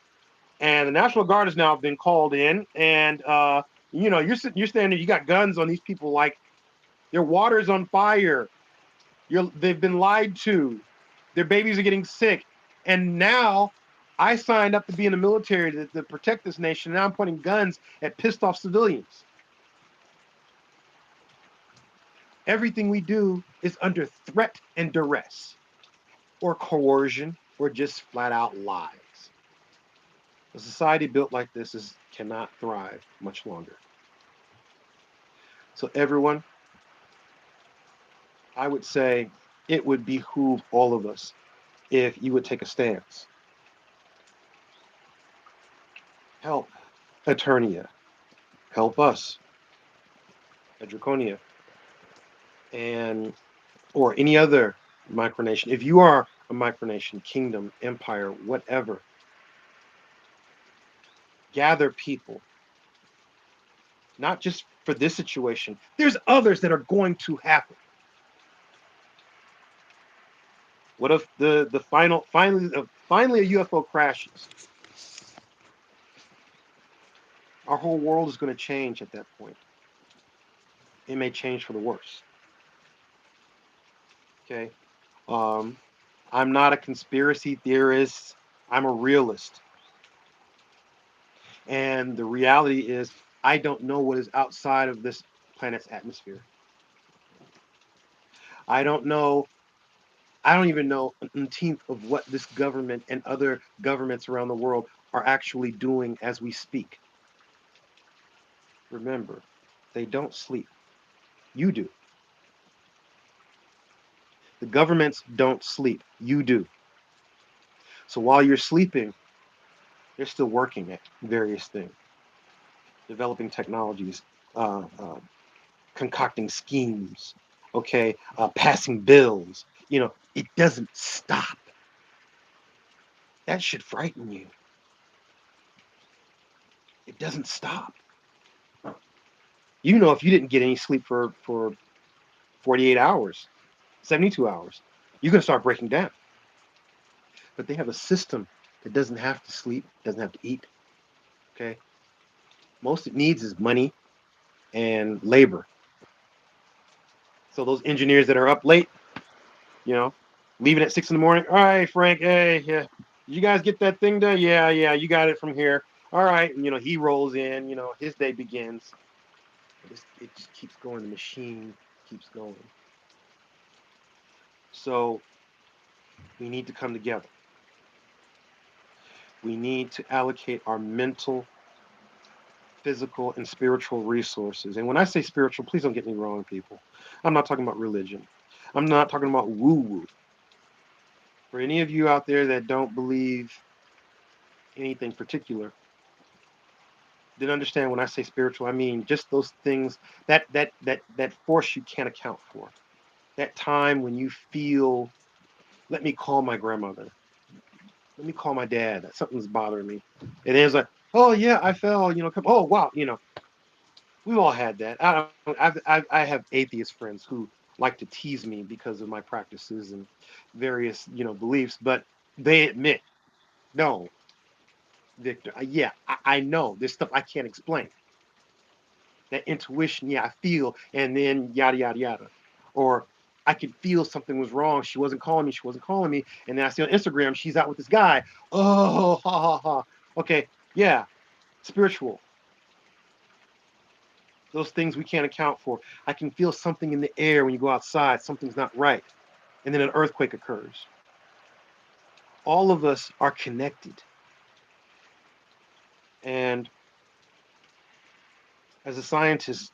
And the National Guard has now been called in, and you're standing there. You got guns on these people, like their water's on fire. They've been lied to. Their babies are getting sick, and now I signed up to be in the military to protect this nation. Now I'm pointing guns at pissed off civilians. Everything we do is under threat and duress, or coercion, or just flat out lies. A society built like this cannot thrive much longer. So, everyone, I would say it would behoove all of us if you would take a stance. Help Aeternia. Help us at Drakkonia, and or any other micronation. If you are a micronation, kingdom, empire, whatever, gather people, not just for this situation. There's others that are going to happen. What if the finally a UFO crashes? Our whole world is going to change at that point. It may change for the worse. Okay. Um, I'm not a conspiracy theorist. I'm a realist. And the reality is, I don't know what is outside of this planet's atmosphere. I don't know. I don't even know an umpteenth of what this government and other governments around the world are actually doing as we speak. Remember, they don't sleep. You do. The governments don't sleep. You do. So while you're sleeping, they're still working at various things, developing technologies, uh, concocting schemes, okay, passing bills. It doesn't stop. That should frighten you. It doesn't stop. If you didn't get any sleep for 48 hours, 72 hours, you're going to start breaking down. But they have a system that doesn't have to sleep, doesn't have to eat. Okay. Most it needs is money and labor. So those engineers that are up late, you know, leaving at 6 in the morning. All right, Frank. Hey, yeah. You guys get that thing done? Yeah, yeah. You got it from here. All right. And, he rolls in, his day begins. It just keeps going. The machine keeps going. So we need to come together. We need to allocate our mental, physical, and spiritual resources. And when I say spiritual, please don't get me wrong, people. I'm not talking about religion. I'm not talking about woo woo. For any of you out there that don't believe anything particular, then understand when I say spiritual, I mean just those things that force you can't account for. That time when you feel, let me call my grandmother. Let me call my dad. Something's bothering me. And then it's like, oh yeah, I fell. Come. Oh wow. We've all had that. I have atheist friends who like to tease me because of my practices and various beliefs, but they admit, no, Victor. Yeah, I know this stuff I can't explain. That intuition, yeah, I feel, and then yada yada yada, or I could feel something was wrong. She wasn't calling me. She wasn't calling me, and then I see on Instagram she's out with this guy. Oh, ha ha ha. Okay, yeah, spiritual. Those things we can't account for. I can feel something in the air when you go outside. Something's not right, and then an earthquake occurs. All of us are connected, and As a scientist,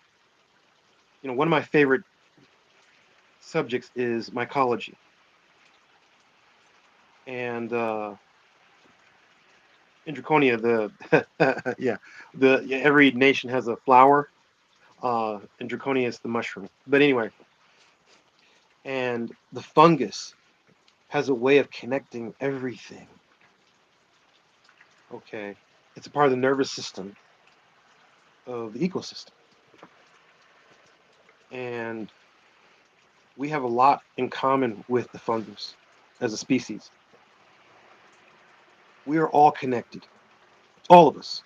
one of my favorite subjects is mycology, and in Draconia, every nation has a flower. In Draconia, it's the mushroom. But anyway, and the fungus has a way of connecting everything. Okay, it's a part of the nervous system of the ecosystem, and we have a lot in common with the fungus as a species. We are all connected, all of us.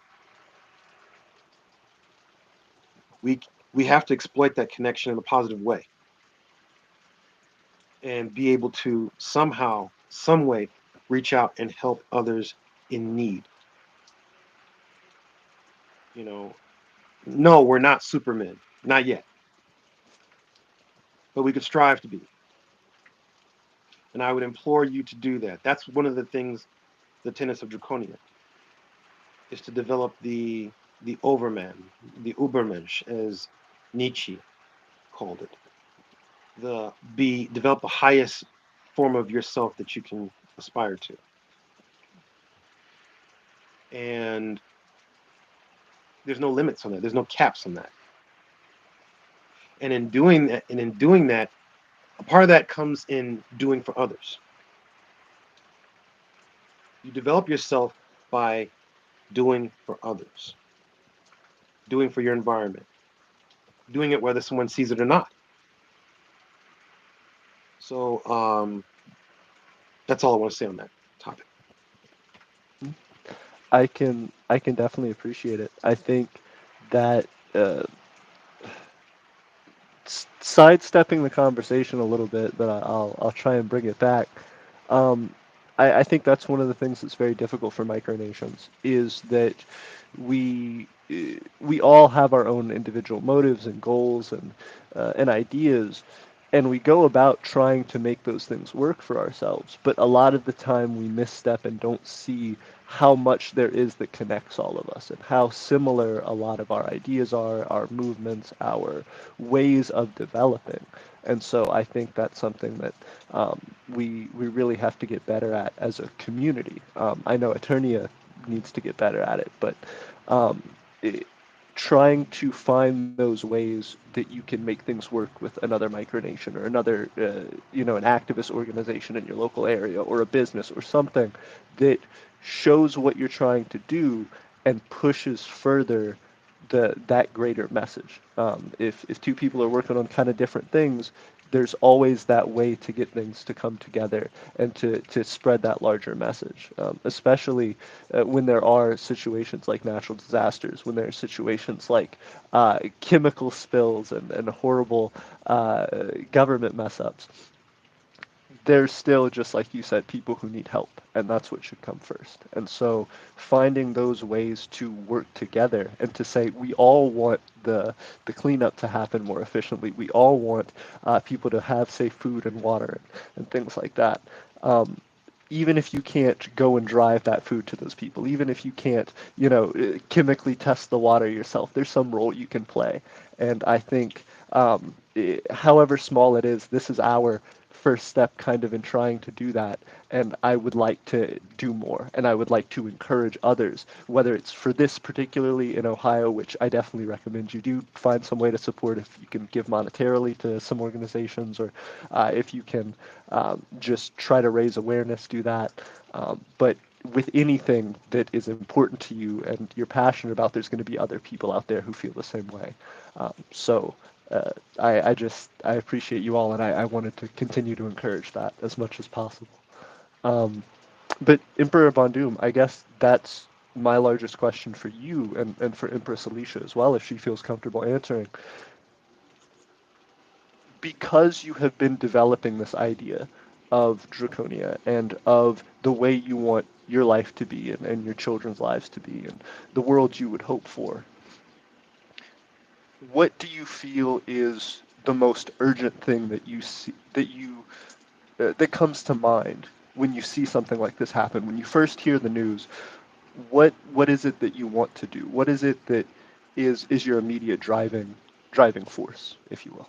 We we have to exploit that connection in a positive way and be able to somehow, some way, reach out and help others in need. You know, no, we're not supermen, not yet, but we could strive to be. And I would implore you to do that. That's one of the things, the tenets of Draconia, is to develop the overman, the Ubermensch, as Nietzsche called it. The be develop the highest form of yourself that you can aspire to. And there's no limits on that. There's no caps on that. And in doing that, a part of that comes in doing for others. You develop yourself by doing for others, doing for your environment, doing it whether someone sees it or not. So that's all I want to say on that topic. I can definitely appreciate it. I think that uh, sidestepping the conversation a little bit, but I'll try and bring it back. Um, I think that's one of the things that's very difficult for micronations is that we all have our own individual motives and goals and ideas, and we go about trying to make those things work for ourselves. But a lot of the time we misstep and don't see how much there is that connects all of us and how similar a lot of our ideas are, our movements, our ways of developing. And so I think that's something that we really have to get better at as a community. I know Aeternia needs to get better at it, but um, it, trying to find those ways that you can make things work with another micronation or another, an activist organization in your local area or a business or something that shows what you're trying to do and pushes further that greater message. If two people are working on kind of different things, there's always that way to get things to come together and to spread that larger message, especially when there are situations like natural disasters, when there are situations like chemical spills and horrible uh, government mess ups. There's still, just like you said, people who need help, and that's what should come first. And so finding those ways to work together and to say we all want the cleanup to happen more efficiently. We all want people to have safe food and water and things like that. Um, even if you can't go and drive that food to those people, even if you can't, chemically test the water yourself, there's some role you can play. And I think, however small it is, this is our first step kind of in trying to do that. And I would like to do more. And I would like to encourage others, whether it's for this particularly in Ohio, which I definitely recommend you do find some way to support if you can give monetarily to some organizations or if you can just try to raise awareness, do that. But with anything that is important to you and you're passionate about, there's going to be other people out there who feel the same way. So I appreciate you all, and I wanted to continue to encourage that as much as possible. Um, but Emperor Von Doom, I guess that's my largest question for you and for Empress Alecia as well, if she feels comfortable answering. Because you have been developing this idea of Draconia and of the way you want your life to be and your children's lives to be and the world you would hope for, what do you feel is the most urgent thing that you see that comes to mind when you see something like this happen? When you first hear the news, what is it that you want to do? What is it that is your immediate driving force, if you will.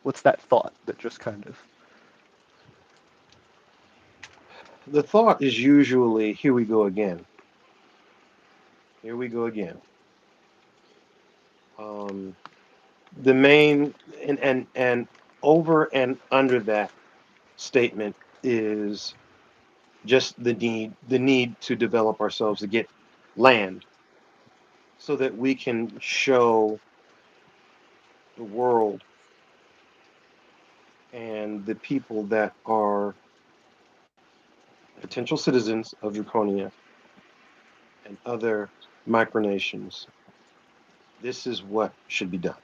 What's that thought that just kind of The thought is usually, here we go again. Here we go again. Um, the main and over and under that statement is just the need to develop ourselves to get land so that we can show the world and the people that are potential citizens of Draconia and other micronations, this is what should be done.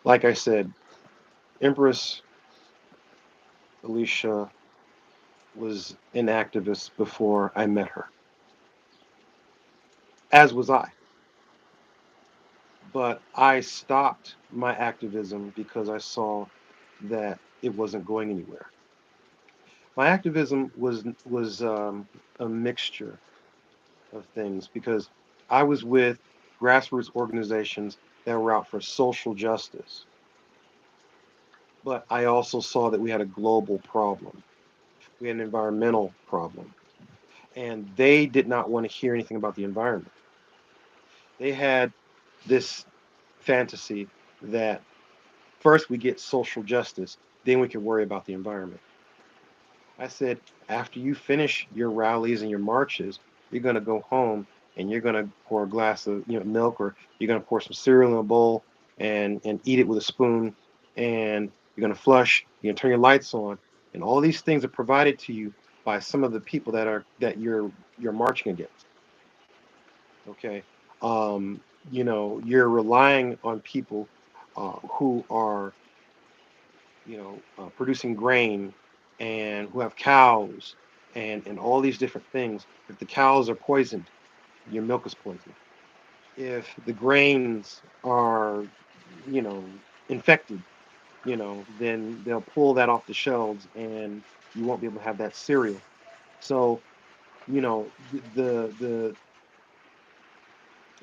Like I said, Empress Alecia was an activist before I met her, as was I. But I stopped my activism because I saw that it wasn't going anywhere. My activism was a mixture of things because I was with grassroots organizations that were out for social justice, but I also saw that we had a global problem. We had an environmental problem, and they did not want to hear anything about the environment. They had this fantasy that first we get social justice, then we can worry about the environment. I said, after you finish your rallies and your marches, you're going to go home and you're going to pour a glass of milk, or you're going to pour some cereal in a bowl and eat it with a spoon, and you're going to flush, you're going to turn your lights on, and all these things are provided to you by some of the people that you're marching against. Okay, you're relying on people who are producing grain and who have cows and all these different things. If the cows are poisoned, your milk is poisoned. If the grains are, you know, infected, then they'll pull that off the shelves and you won't be able to have that cereal. So,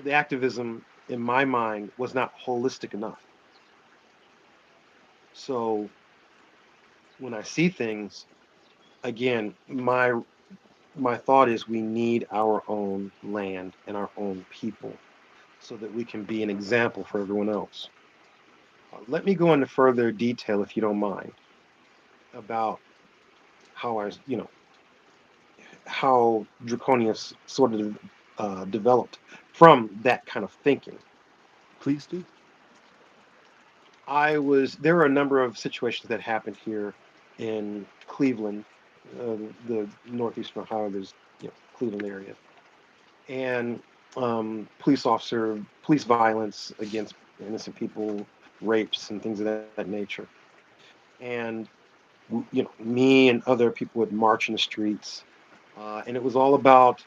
the activism in my mind was not holistic enough. So when I see things, again, my thought is we need our own land and our own people so that we can be an example for everyone else. Let me go into further detail, if you don't mind, about how how Draconia sort of developed from that kind of thinking. please do? There were a number of situations that happened here in Cleveland, the northeastern Ohio. There's Cleveland area, and police violence against innocent people, rapes and things of that nature. And me and other people would march in the streets, and it was all about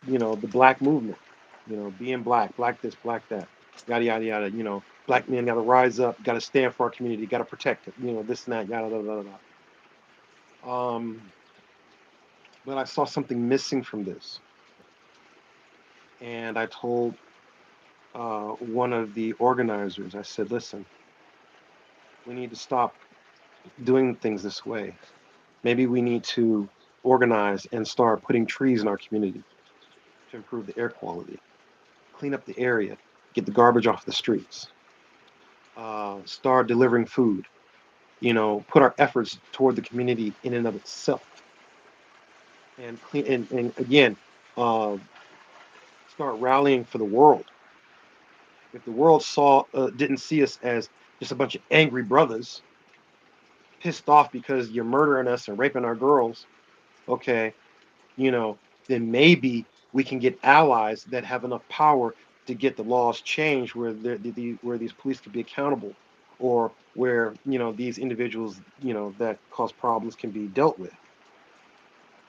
the black movement. Being black, black this, black that, yada yada yada. Black men got to rise up, got to stand for our community, got to protect it. This and that, yada yada yada. But I saw something missing from this, and I told one of the organizers, I said, listen, we need to stop doing things this way. Maybe we need to organize and start putting trees in our community to improve the air quality, clean up the area, get the garbage off the streets, start delivering food, put our efforts toward the community in and of itself. And clean and again, uh, start rallying for the world. If the world didn't see us as just a bunch of angry brothers pissed off because you're murdering us and raping our girls, okay, you know, then maybe we can get allies that have enough power to get the laws changed where where these police could be accountable, or where these individuals that cause problems can be dealt with.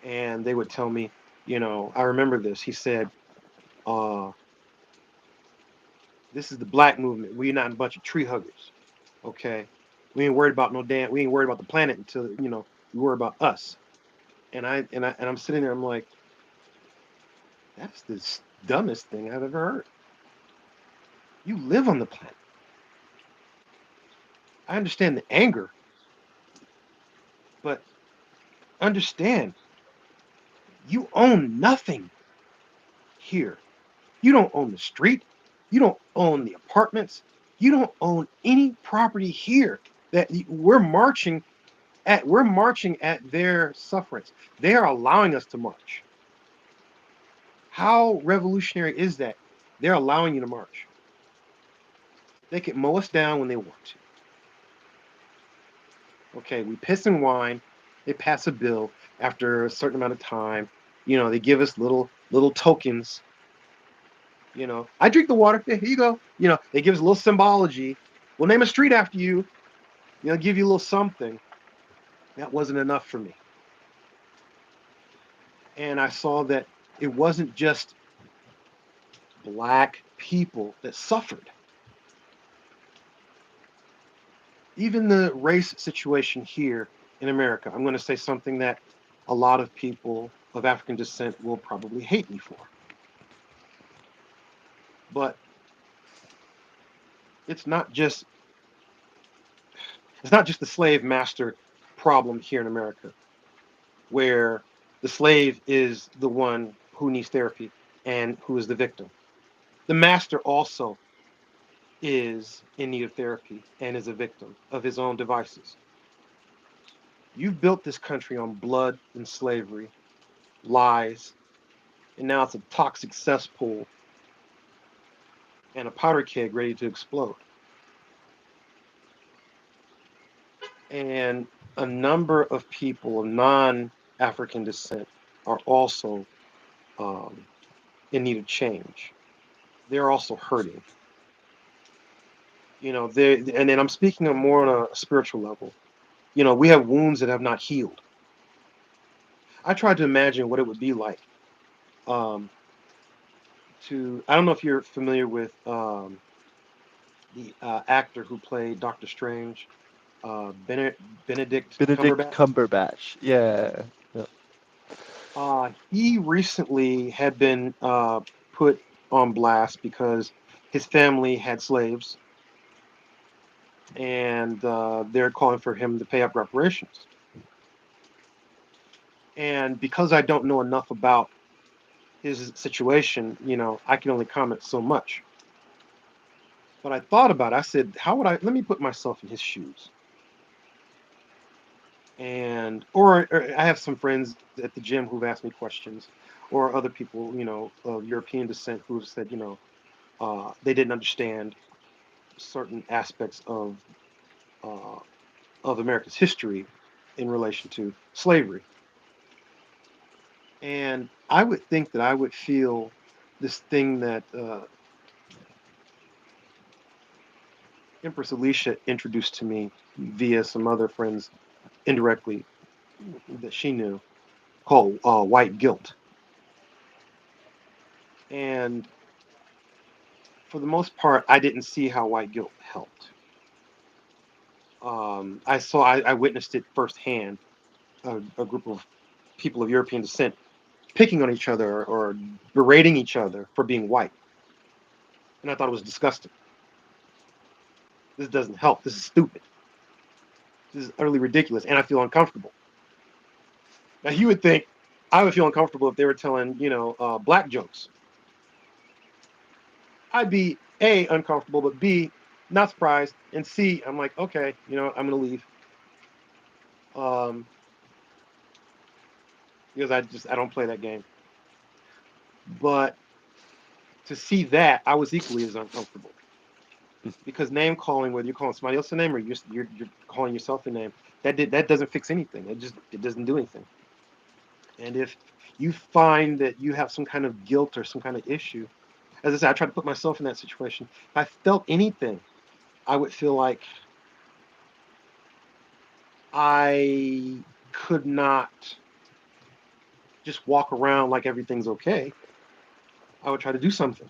And they would tell me, I remember this. He said, uh, "This is the black movement. We're not a bunch of tree huggers. Okay, we ain't worried about no damn. We ain't worried about the planet until we worry about us." And I'm sitting there. I'm like, that's the dumbest thing I've ever heard. You live on the planet. I understand the anger, but understand you own nothing here. You don't own the street. You don't own the apartments. You don't own any property here. That we're marching at their sufferance. They are allowing us to march. How revolutionary is that? They're allowing you to march. They can mow us down when they want to. Okay, we piss and whine. They pass a bill after a certain amount of time. They give us little tokens. I drink the water. Yeah, here you go. They give us a little symbology. We'll name a street after you. Give you a little something. That wasn't enough for me. And I saw that it wasn't just black people that suffered. Even the race situation here in America, I'm going to say something that a lot of people of African descent will probably hate me for. But it's not just it's not just the slave master problem here in America, where the slave is the one who needs therapy and who is the victim. The master also is in need of therapy and is a victim of his own devices. You've built this country on blood and slavery, lies, and now it's a toxic cesspool and a powder keg ready to explode. And a number of people of non African descent are also um, in need of change. They're also hurting. And then I'm speaking of more on a spiritual level. We have wounds that have not healed. I tried to imagine what it would be like um, I don't know if you're familiar with the actor who played Doctor Strange, Benedict Benedict Cumberbatch. Cumberbatch. Yeah. Yeah. He recently had been put on blast because his family had slaves, and they're calling for him to pay up reparations. And because I don't know enough about his situation, I can only comment so much. But I thought about it. I said, how would I? Let me put myself in his shoes. And or I have some friends at the gym who've asked me questions, or other people, of European descent who've said, they didn't understand certain aspects uh, of America's history in relation to slavery. And I would think that I would feel this thing that Empress Alecia introduced to me via some other friends indirectly that she knew, called white guilt. And for the most part, I didn't see how white guilt helped. I witnessed it firsthand. A group of people of European descent picking on each other or berating each other for being white, and I thought it was disgusting. This doesn't help. This is stupid. This is utterly ridiculous, and I feel uncomfortable. Now you would think I would feel uncomfortable if they were telling black jokes. I'd be A, uncomfortable, but B, not surprised, and C, I'm like, okay, I'm gonna leave. Um, because I don't play that game. But to see that, I was equally as uncomfortable because name calling, whether you're calling somebody else a name or you're calling yourself a name, that doesn't fix anything. It doesn't do anything. And if you find that you have some kind of guilt or some kind of issue, as I said, I try to put myself in that situation. If I felt anything, I would feel like I could not just walk around like everything's okay. I would try to do something.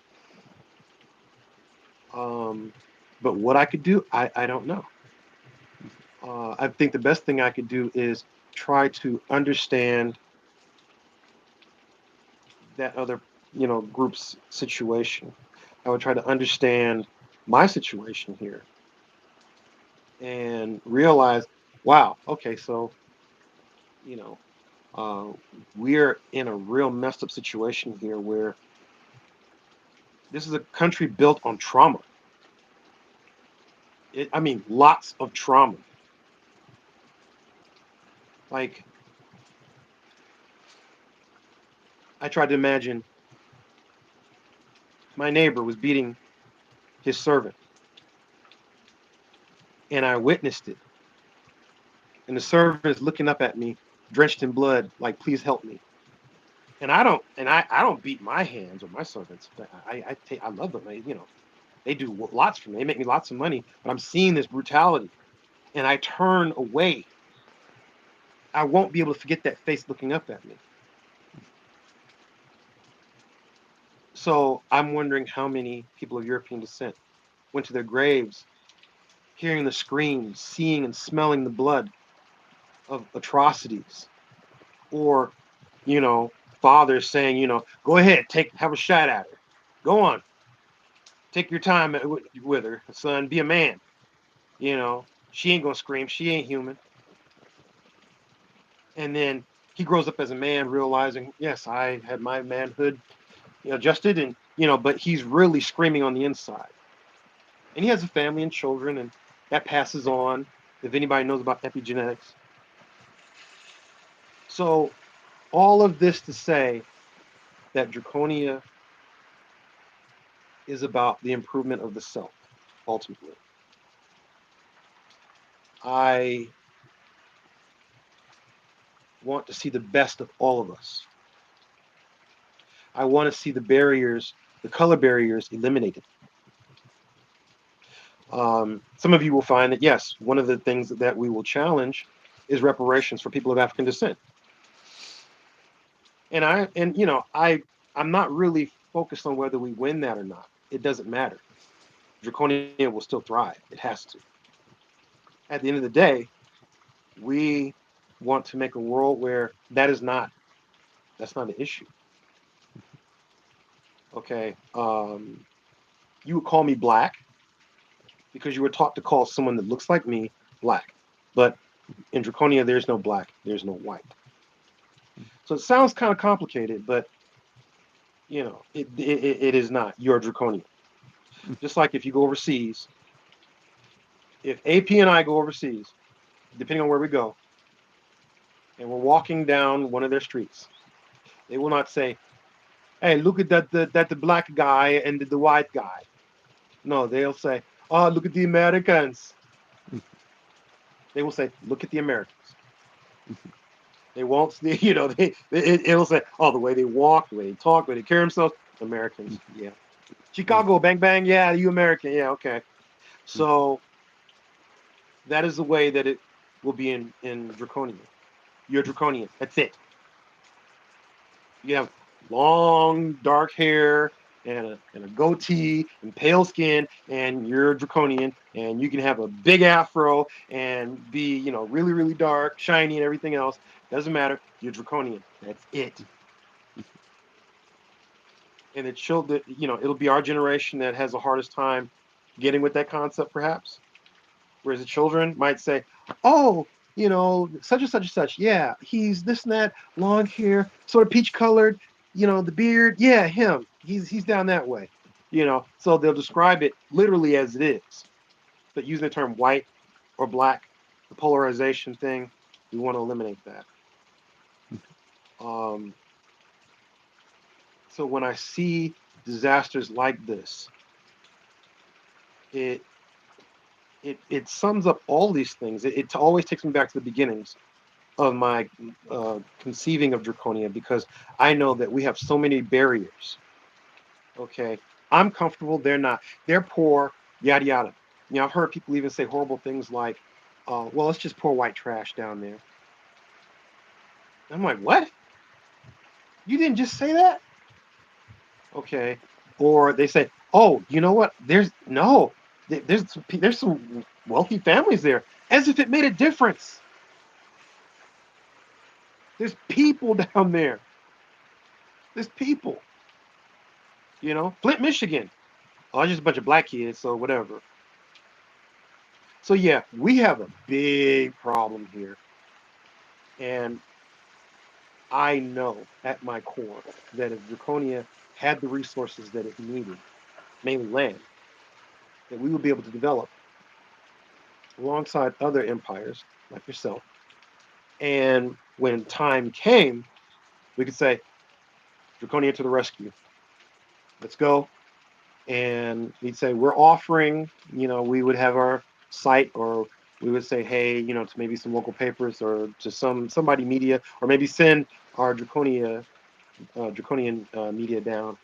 Um, but what I could do, I don't know. I think the best thing I could do is try to understand. that other, group's situation. I would try to understand my situation here and realize, wow, okay, so, you know, uh, we're in a real messed up situation here where this is a country built on trauma. I mean, lots of trauma. Like, I tried to imagine my neighbor was beating his servant, and I witnessed it. And the servant is looking up at me, drenched in blood, like, please help me. And I don't beat my hands or my servants. But I love them. They do lots for me. They make me lots of money. But I'm seeing this brutality, and I turn away. I won't be able to forget that face looking up at me. So I'm wondering how many people of European descent went to their graves, hearing the screams, seeing and smelling the blood of atrocities, or, you know, fathers saying, go ahead, have a shot at her. Go on, take your time with her, son. Be a man. She ain't gonna scream. She ain't human. And then he grows up as a man, realizing, yes, I had my manhood, adjusted, and but he's really screaming on the inside. And he has a family and children, and that passes on. If anybody knows about epigenetics, so all of this to say that Draconia is about the improvement of the self. Ultimately, I want to see the best of all of us. I want to see the barriers, the color barriers, eliminated. Some of you will find that, yes, one of the things that we will challenge is reparations for people of African descent. And I'm not really focused on whether we win that or not. It doesn't matter. Draconia will still thrive. It has to. At the end of the day, we want to make a world where that's not an issue. Okay. You would call me black because you were taught to call someone that looks like me black. But in Draconia, there's no black, there's no white. So it sounds kind of complicated, but it is not. You're Draconian. Just like if you go overseas, if AP and I go overseas, depending on where we go, and we're walking down one of their streets, they will not say, "Hey, look at the black guy and the white guy." No, they'll say, "Oh, look at the Americans." They will say, "Look at the Americans." They won't, it'll say, "Oh, the way they walk, the way they talk, the way they carry themselves, Americans." Yeah. Chicago, bang bang. Yeah, you American. Yeah, okay. So that is the way that it will be in Draconia. You're Draconian. That's it. You have long dark hair and a goatee and pale skin, and you're Draconian, and you can have a big afro and be, really, really dark, shiny, and everything else. Doesn't matter. You're Draconian. That's it. And it'll be our generation that has the hardest time getting with that concept, perhaps. Whereas the children might say, "Oh, such and such and such. Yeah, he's this and that, long hair, sort of peach colored. The beard. Yeah, him. He's down that way. So they'll describe it literally as it is, but using the term white or black, the polarization thing, we want to eliminate that. Um, so when I see disasters like this, it it sums up all these things. It always takes me back to the beginnings of my conceiving of Draconia, because I know that we have so many barriers. Okay, I'm comfortable. They're not. They're poor. Yada yada. I've heard people even say horrible things like, "Well, let's just pour white trash down there." I'm like, "What? You didn't just say that?" Okay. Or they say, "Oh, you know what? There's some wealthy families there," as if it made a difference. There's people down there. There's people, Flint, Michigan. Oh, it's just a bunch of black kids, so whatever. So yeah, we have a big problem here. And I know at my core that if Draconia had the resources that it needed, mainly land, that we would be able to develop alongside other empires like yourself. And when time came, we could say, Draconia to the rescue. Let's go. And we'd say, we're offering, we would have our site, or we would say, hey, to maybe some local papers or to somebody media, or maybe send our draconian media down.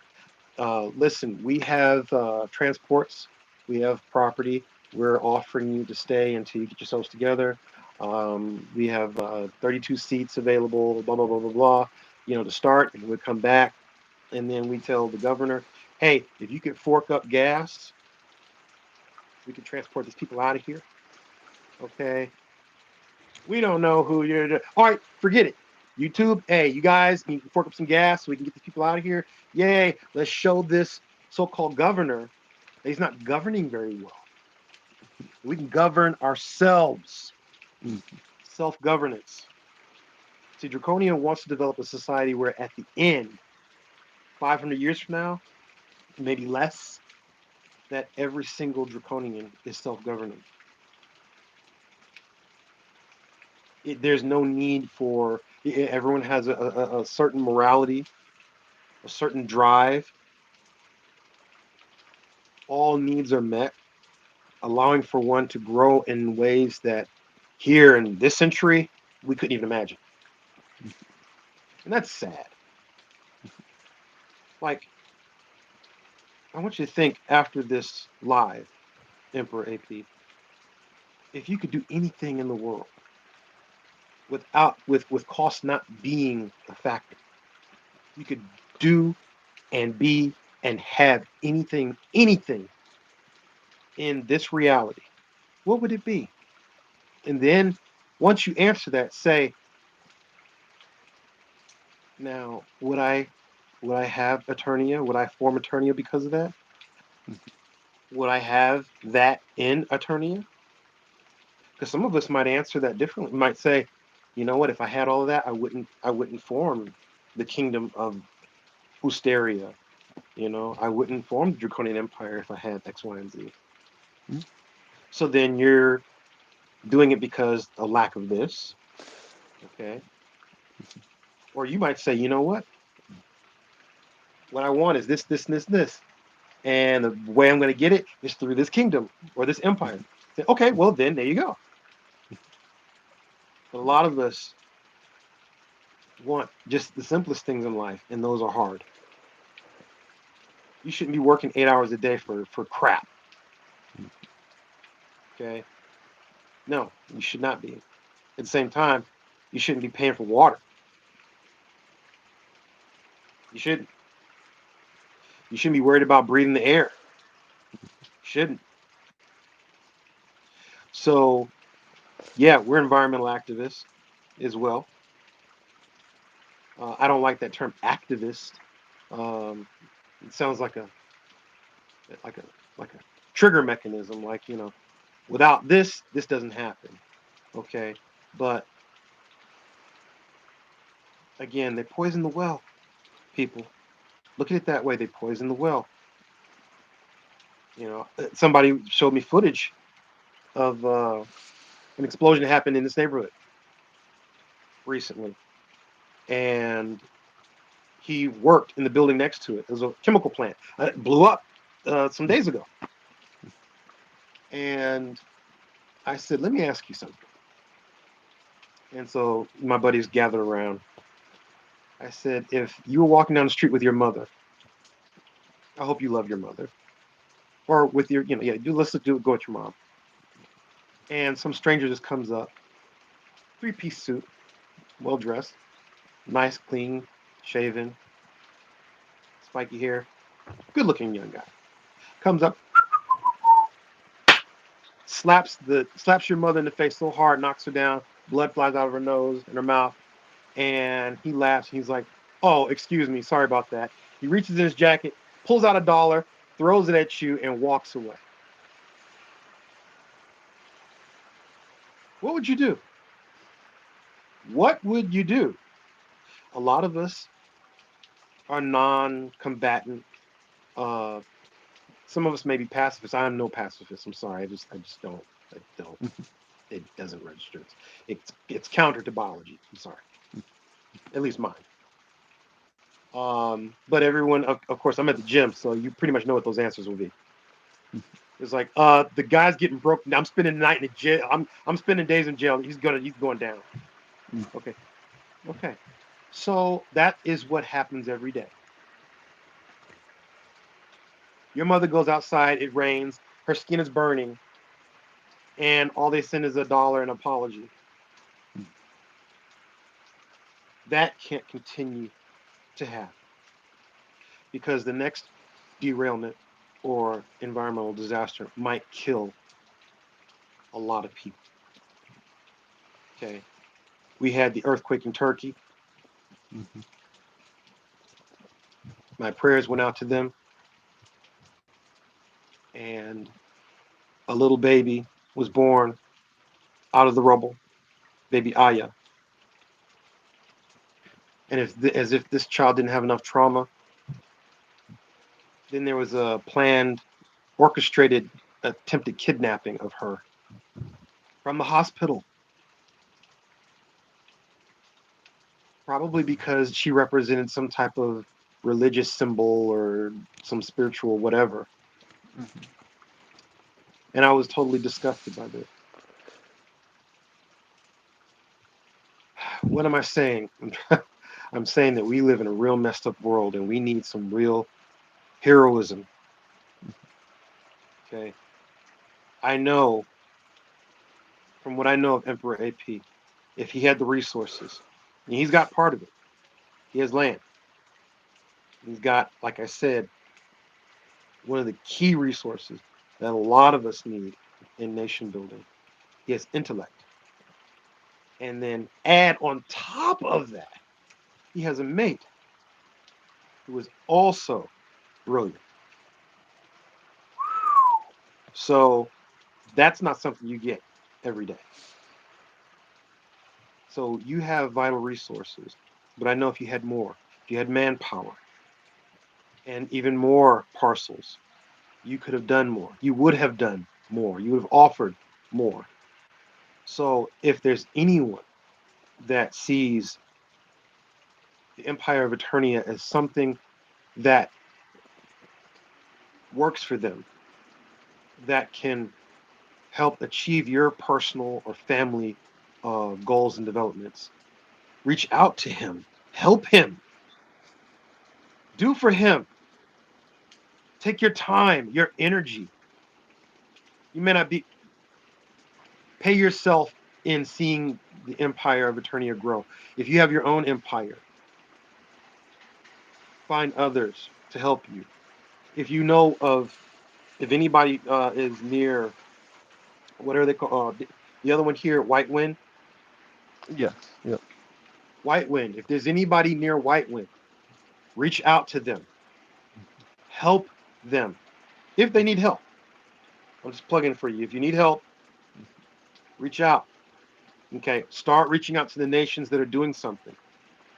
Listen, we have transports, we have property. We're offering you to stay until you get yourselves together. We have 32 seats available, blah, blah, blah, blah, blah, to start. And we'd come back. And then we tell the governor, hey, if you could fork up gas, we can transport these people out of here. Okay. We don't know who you're. All right, forget it. YouTube, hey, you guys, you can fork up some gas so we can get these people out of here. Yay, let's show this so called governor that he's not governing very well. We can govern ourselves. Self governance. See, Draconia wants to develop a society where at the end, 500 years from now, maybe less, that every single Draconian is self governing. There's no need for everyone has a certain morality, a certain drive. All needs are met, allowing for one to grow in ways that here in this century we couldn't even imagine. And that's sad. Like, I want you to think after this live, Emperor AP, if you could do anything in the world with cost not being a factor, you could do and be and have anything in this reality, what would it be? And then once you answer that, say, now would I have Aeternia? Would I form Aeternia because of that? Would I have that in Aeternia? Because some of us might answer that differently. We might say, you know what, if I had all of that, I wouldn't form the kingdom of Usteria. I wouldn't form the Draconian Empire if I had X, Y, and Z. So then you're doing it because a lack of this. Okay. Or you might say, you know what I want is this, and this. And the way I'm going to get it is through this kingdom or this empire. Say, okay, well, then there you go. But a lot of us want just the simplest things in life, and those are hard. You shouldn't be working 8 hours a day for crap. Okay? No, you should not be. At the same time, you shouldn't be paying for water. You shouldn't. You shouldn't be worried about breathing the air. You shouldn't. So, yeah, we're environmental activists as well. I don't like that term activist. Um, it sounds like a like a trigger mechanism. Like, without this doesn't happen. Okay, but again, they poison the well. People, look at it that way. They poison the well. Somebody showed me footage of an explosion that happened in this neighborhood recently, and he worked in the building next to it. It was a chemical plant. It blew up some days ago, and I said, "Let me ask you something." And so my buddies gathered around. I said, "If you were walking down the street with your mother, I hope you love your mother, or with your, yeah, let's go with your mom." And some stranger just comes up, three-piece suit, well dressed, nice, clean, shaven, spiky hair, good-looking young guy. Comes up, slaps your mother in the face so hard, knocks her down, blood flies out of her nose and her mouth, and he laughs. He's like, Oh, excuse me. Sorry about that. He reaches in his jacket, pulls out $1, throws it at you, and walks away. What would you do? What would you do? A lot of us are non-combatant. Uh, some of us may be pacifists. I am no pacifist. I'm sorry. I just don't. I don't. It doesn't register. It's counter to biology. I'm sorry. At least mine. But everyone, of course, I'm at the gym, so you pretty much know what those answers will be. It's like, the guy's getting broke. I'm spending the night in the jail. I'm spending days in jail. He's going down. Okay, okay. So that is what happens every day. Your mother goes outside. It rains. Her skin is burning, and all they send is $1 and an apology. That can't continue to happen because the next derailment or environmental disaster might kill a lot of people. Okay, we had the earthquake in Turkey. My prayers went out to them, and a little baby was born out of the rubble, baby Aya. And as if this child didn't have enough trauma, then there was a planned, orchestrated, attempted kidnapping of her from the hospital, probably because she represented some type of religious symbol or some spiritual whatever. And I was totally disgusted by this. What am I saying? I'm saying that we live in a real messed up world and we need some real heroism. Okay. I know from what I know of Emperor AP, if he had the resources, and he's got part of it, he has land. He's got, like I said, one of the key resources that a lot of us need in nation building. He has intellect. And then add on top of that, he has a mate who is also brilliant. So that's not something you get every day. So you have vital resources. But I know if you had more, if you had manpower and even more parcels, you could have done more. You would have done more. You would have offered more. So if there's anyone that sees the Empire of Aeternia as something that works for them, that can help achieve your personal or family goals and developments, reach out to him, help him, do for him. Take your time, your energy. You may not be pay yourself in seeing the Empire of Aeternia grow. If you have your own empire, find others to help you. If you know of, if anybody is near, what are they called? The other one here, White Wind. Yes. Yep. White Wind. If there's anybody near White Wind, reach out to them. Help them if they need help. I'm just plugging for you. If you need help, reach out. Okay, start reaching out to the nations that are doing something.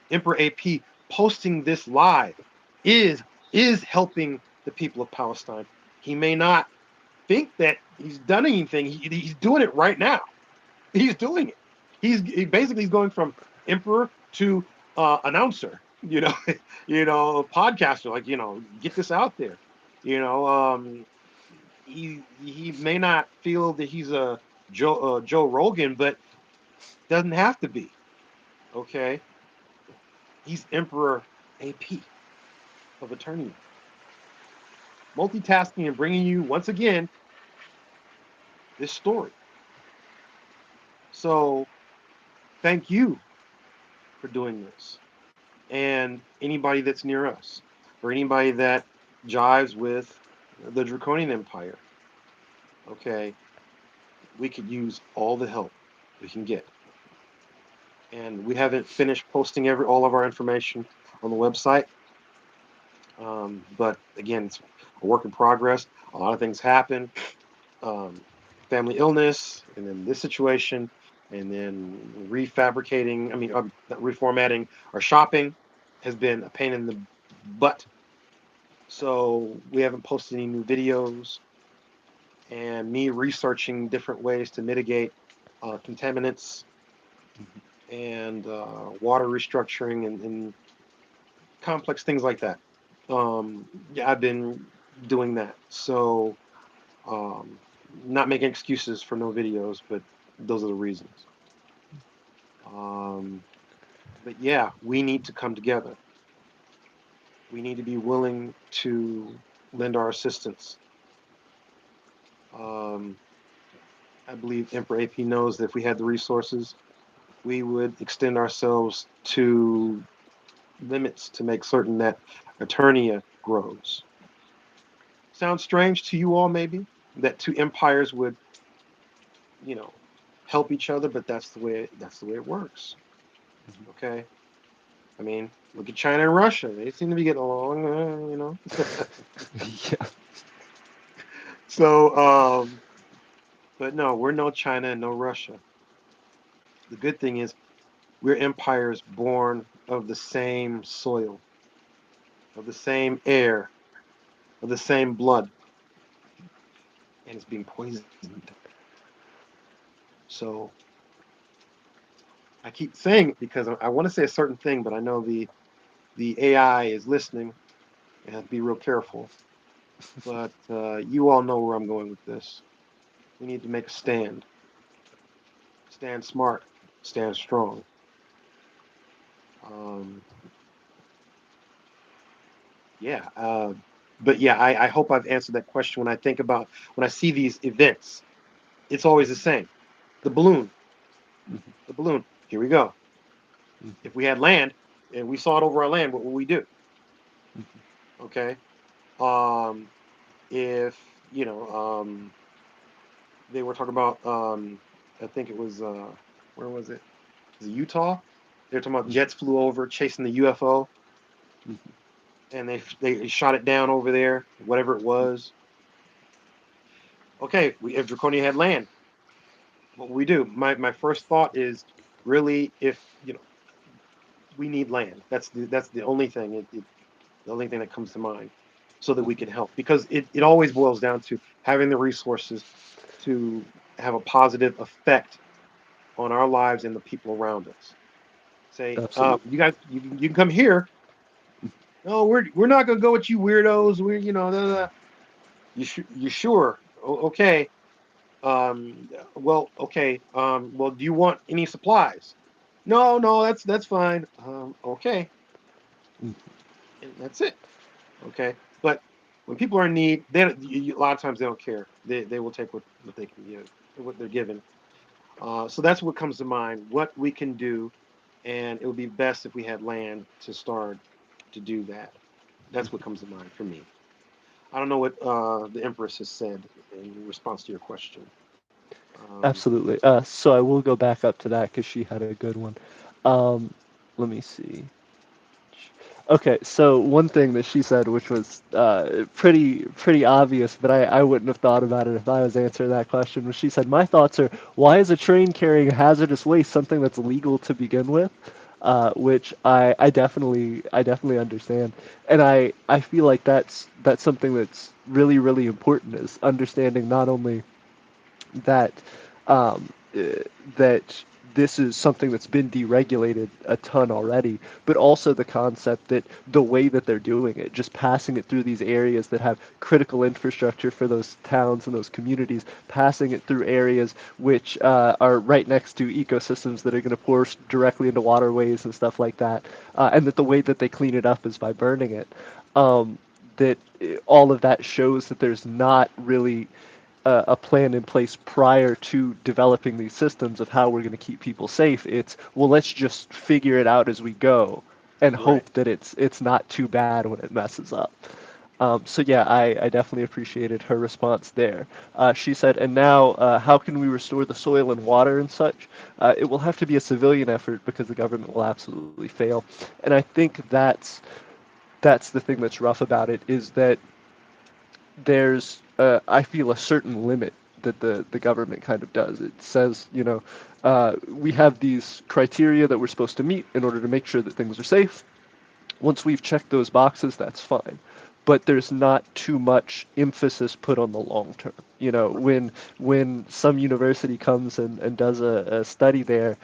Emperor AP posting this live is is helping the people of Palestine. He may not think that he's done anything. He's doing it right now. He's doing it. He's going from emperor to announcer. Podcaster. Like get this out there. He may not feel that he's a Joe Rogan, but doesn't have to be. Okay, he's Emperor AP of Aeternia, multitasking and bringing you once again this story. So thank you for doing this, and anybody that's near us, or anybody that jives with the Draconian Empire. Okay, we could use all the help we can get, and we haven't finished posting all of our information on the website. But again, it's a work in progress. A lot of things happen. Um, Family illness, and then this situation, and then refabricating. I mean, reformatting our shopping has been a pain in the butt. So we haven't posted any new videos, and me researching different ways to mitigate contaminants and water restructuring and complex things like that. Yeah, I've been doing that. So, um, not making excuses for no videos, but those are the reasons. Um, but yeah, we need to come together. We need to be willing to lend our assistance. Um, I believe Emperor AP knows that if we had the resources, we would extend ourselves to limits to make certain that Aeternia grows. Sounds strange to you all, maybe, that two empires would, you know, help each other, but that's the way it works. Okay, I mean, look at China and Russia; they seem to be getting along, Yeah. So, but no, we're no China and no Russia. The good thing is we're empires born of the same soil, of the same air, of the same blood, and it's being poisoned. So I keep saying it because I want to say a certain thing, but I know the AI is listening, and I have to be real careful. But you all know where I'm going with this. We need to make a stand. Stand smart. Stand strong. Um, yeah. But yeah, I hope I've answered that question. When I see these events, it's always the same. The balloon. The balloon. Here we go. If we had land and we saw it over our land, what would we do? Okay. Um, if they were talking about, I think it was where was it? Was it Utah? They were talking about jets flew over chasing the UFO, and they shot it down over there, whatever it was. Okay, if Draconia had land, what would we do? My first thought is really, if we need land. That's the only thing. The only thing that comes to mind, so that we can help, because it always boils down to having the resources to have a positive effect on our lives and the people around us. Say, Absolutely. you guys, you can come here. No, we're not gonna go with you weirdos. We're blah, blah, blah. You sure? Okay. Well, okay. Well, do you want any supplies? No, no, that's fine. Okay, and that's it. Okay, but when people are in need, a lot of times they don't care. They will take what they can give, what they're given. So that's what comes to mind. What we can do, and it would be best if we had land to start to do that. That's what comes to mind for me. I don't know what the Empress has said in response to your question. Um, Absolutely. So I will go back up to that because she had a good one. Um, Let me see. Okay, so one thing that she said, which was pretty obvious, but I wouldn't have thought about it if I was answering that question, was she said, "My thoughts are, why is a train carrying hazardous waste something that's legal to begin with?" Which I definitely understand, and I feel like that's something that's really important, is understanding not only that that this is something that's been deregulated a ton already, but also the concept that the way that they're doing it, just passing it through these areas that have critical infrastructure for those towns and those communities, passing it through areas which are right next to ecosystems that are going to pour directly into waterways and stuff like that, and that the way that they clean it up is by burning it. That all of that shows that there's not really a plan in place prior to developing these systems of how we're going to keep people safe. It's, well, let's just figure it out as we go and right. hope that it's not too bad when it messes up. So yeah, I definitely appreciated her response there. She said, and now, how can we restore the soil and water and such? It will have to be a civilian effort because the government will absolutely fail. And I think that's the thing that's rough about it is that there's I feel a certain limit that the government kind of does. It says, we have these criteria that we're supposed to meet in order to make sure that things are safe. Once we've checked those boxes, that's fine. But there's not too much emphasis put on the long term. When some university comes and does a study there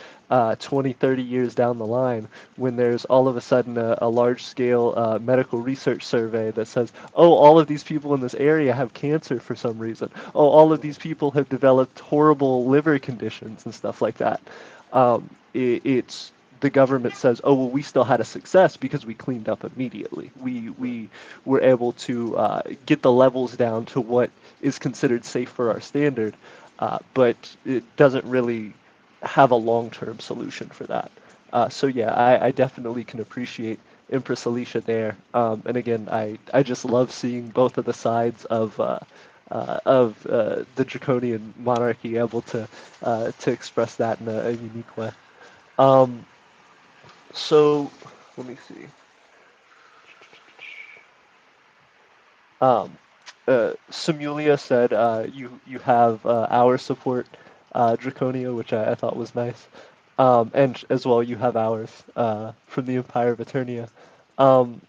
20, 30 years down the line, when there's all of a sudden a large scale medical research survey that says, oh, all of these people in this area have cancer for some reason. Oh, all of these people have developed horrible liver conditions and stuff like that. It's the government says, "Oh well, we still had a success because we cleaned up immediately. Right. We were able to get the levels down to what is considered safe for our standard, but it doesn't really have a long-term solution for that." So yeah, I definitely can appreciate Empress Alecia there. And again, I just love seeing both of the sides of the draconian monarchy able to express that in a unique way. Um, so let me see. Um, Simulia said you have our support, Draconia, which I thought was nice, and as well you have ours from the Empire of Aeternia. Um,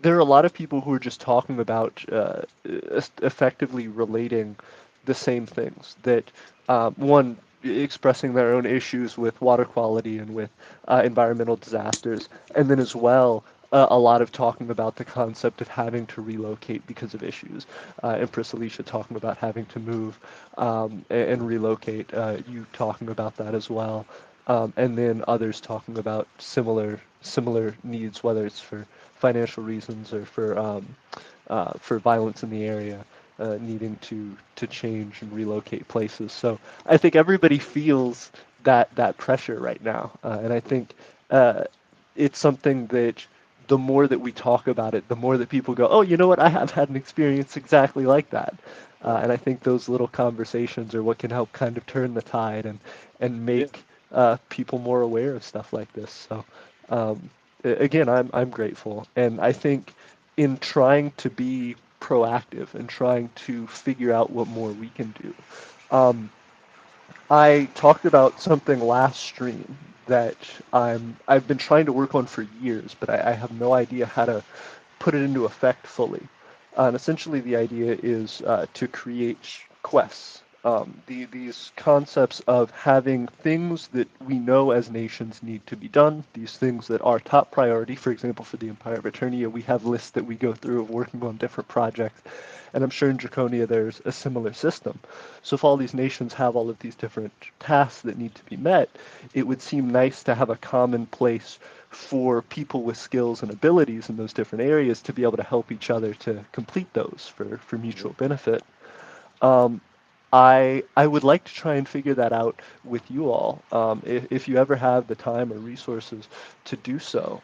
there are a lot of people who are just talking about effectively relating the same things. That one expressing their own issues with water quality and with environmental disasters, and then as well a lot of talking about the concept of having to relocate because of issues. Empress Alicia talking about having to move and relocate. You talking about that as well. And then others talking about similar needs, whether it's for financial reasons or for violence in the area, needing to change and relocate places. So I think everybody feels that pressure right now, and I think uh, it's something that the more that we talk about it, the more that people go, oh, you know what, I have had an experience exactly like that. Right. And I think those little conversations are what can help kind of turn the tide and Yeah. make people more aware of stuff like this. So um, again, I'm grateful, and I think in trying to be proactive and trying to figure out what more we can do. Um, I talked about something last stream that I've been trying to work on for years, but I have no idea how to put it into effect fully. And essentially, the idea is to create quests. These concepts of having things that we know as nations need to be done, these things that are top priority. For example, for the Empire of Eternia, we have lists that we go through of working on different projects. And I'm sure in Draconia there's a similar system. So if all these nations have all of these different tasks that need to be met, it would seem nice to have a common place for people with skills and abilities in those different areas to be able to help each other to complete those for Hmm. mutual benefit. Um, I would like to try and figure that out with you all. If you ever have the time or resources to do so,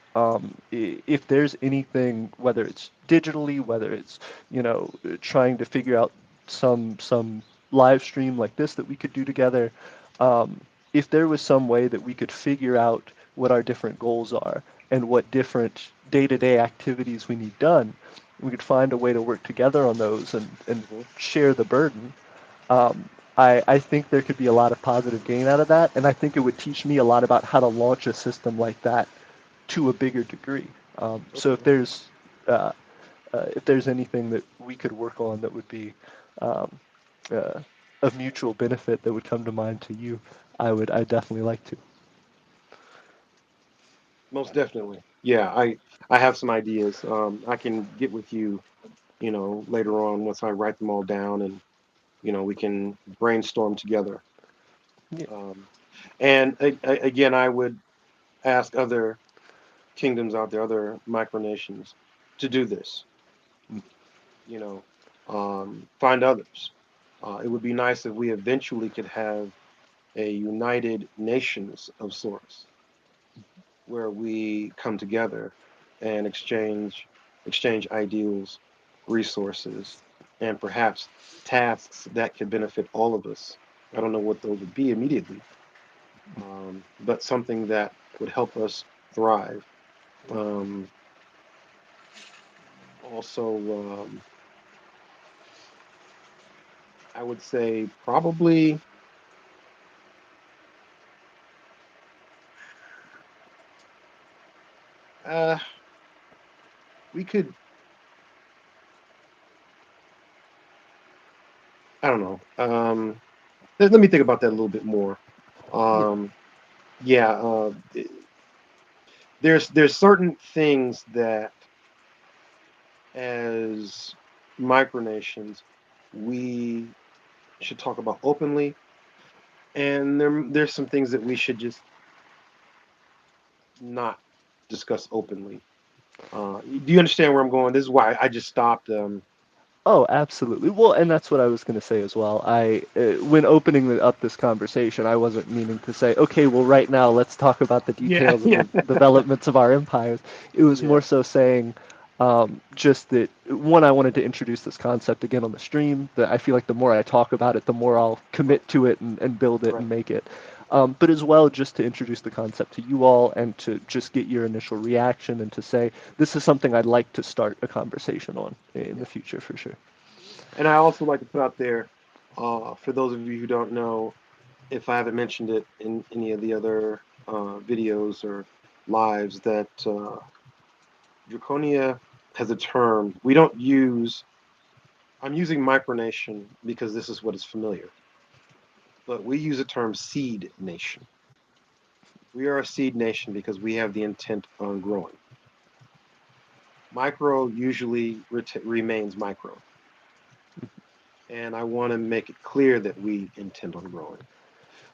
if there's anything, whether it's digitally, whether it's trying to figure out some live stream like this that we could do together, um, if there was some way that we could figure out what our different goals are and what different day-to-day activities we need done, we could find a way to work together on those and Hmm. share the burden. I think there could be a lot of positive gain out of that, and I think it would teach me a lot about how to launch a system like that to a bigger degree. So Okay. uh, if there's anything that we could work on that would be um, uh, of mutual benefit that would come to mind to you, I definitely like to. Most definitely. Yeah, I have some ideas. I can get with you, later on once I write them all down, and we can brainstorm together. Yeah. Um, and again, I would ask other kingdoms out there, other micronations, to do this. Mm. You find others. It would be nice if we eventually could have a united nations of sorts, where we come together and exchange ideals, resources, and perhaps tasks that could benefit all of us. I don't know what those would be immediately, but something that would help us thrive. Um, also, I would say probably uh, we could, I don't know. Let me think about that a little bit more. Yeah. Um, yeah, there's certain things that as micronations we should talk about openly, and there's some things that we should just not discuss openly. Do you understand where I'm going? This is why I just stopped. Oh, absolutely. Well, and that's what I was going to say as well. When opening up this conversation, I wasn't meaning to say, okay, well, right now let's talk about the Yeah, details of yeah, the developments of our empires. It was yeah, more so saying, just that one, I wanted to introduce this concept again on the stream. That I feel like the more I talk about it, the more I'll right, commit to it and build it right, and make it. But as well, just to introduce the concept to you all and to just get your initial reaction and to say, this is something I'd like to start a conversation on in yeah. the future for sure. And I also like to put out there, for those of you who don't know, if I haven't mentioned it in any of the other videos or lives, that Draconia has a term we don't use. I'm using micronation because this is what is familiar, but we use the term seed nation. We are a seed nation because we have the intent on growing. Micro usually remains micro, and I want to make it clear that we intend on growing.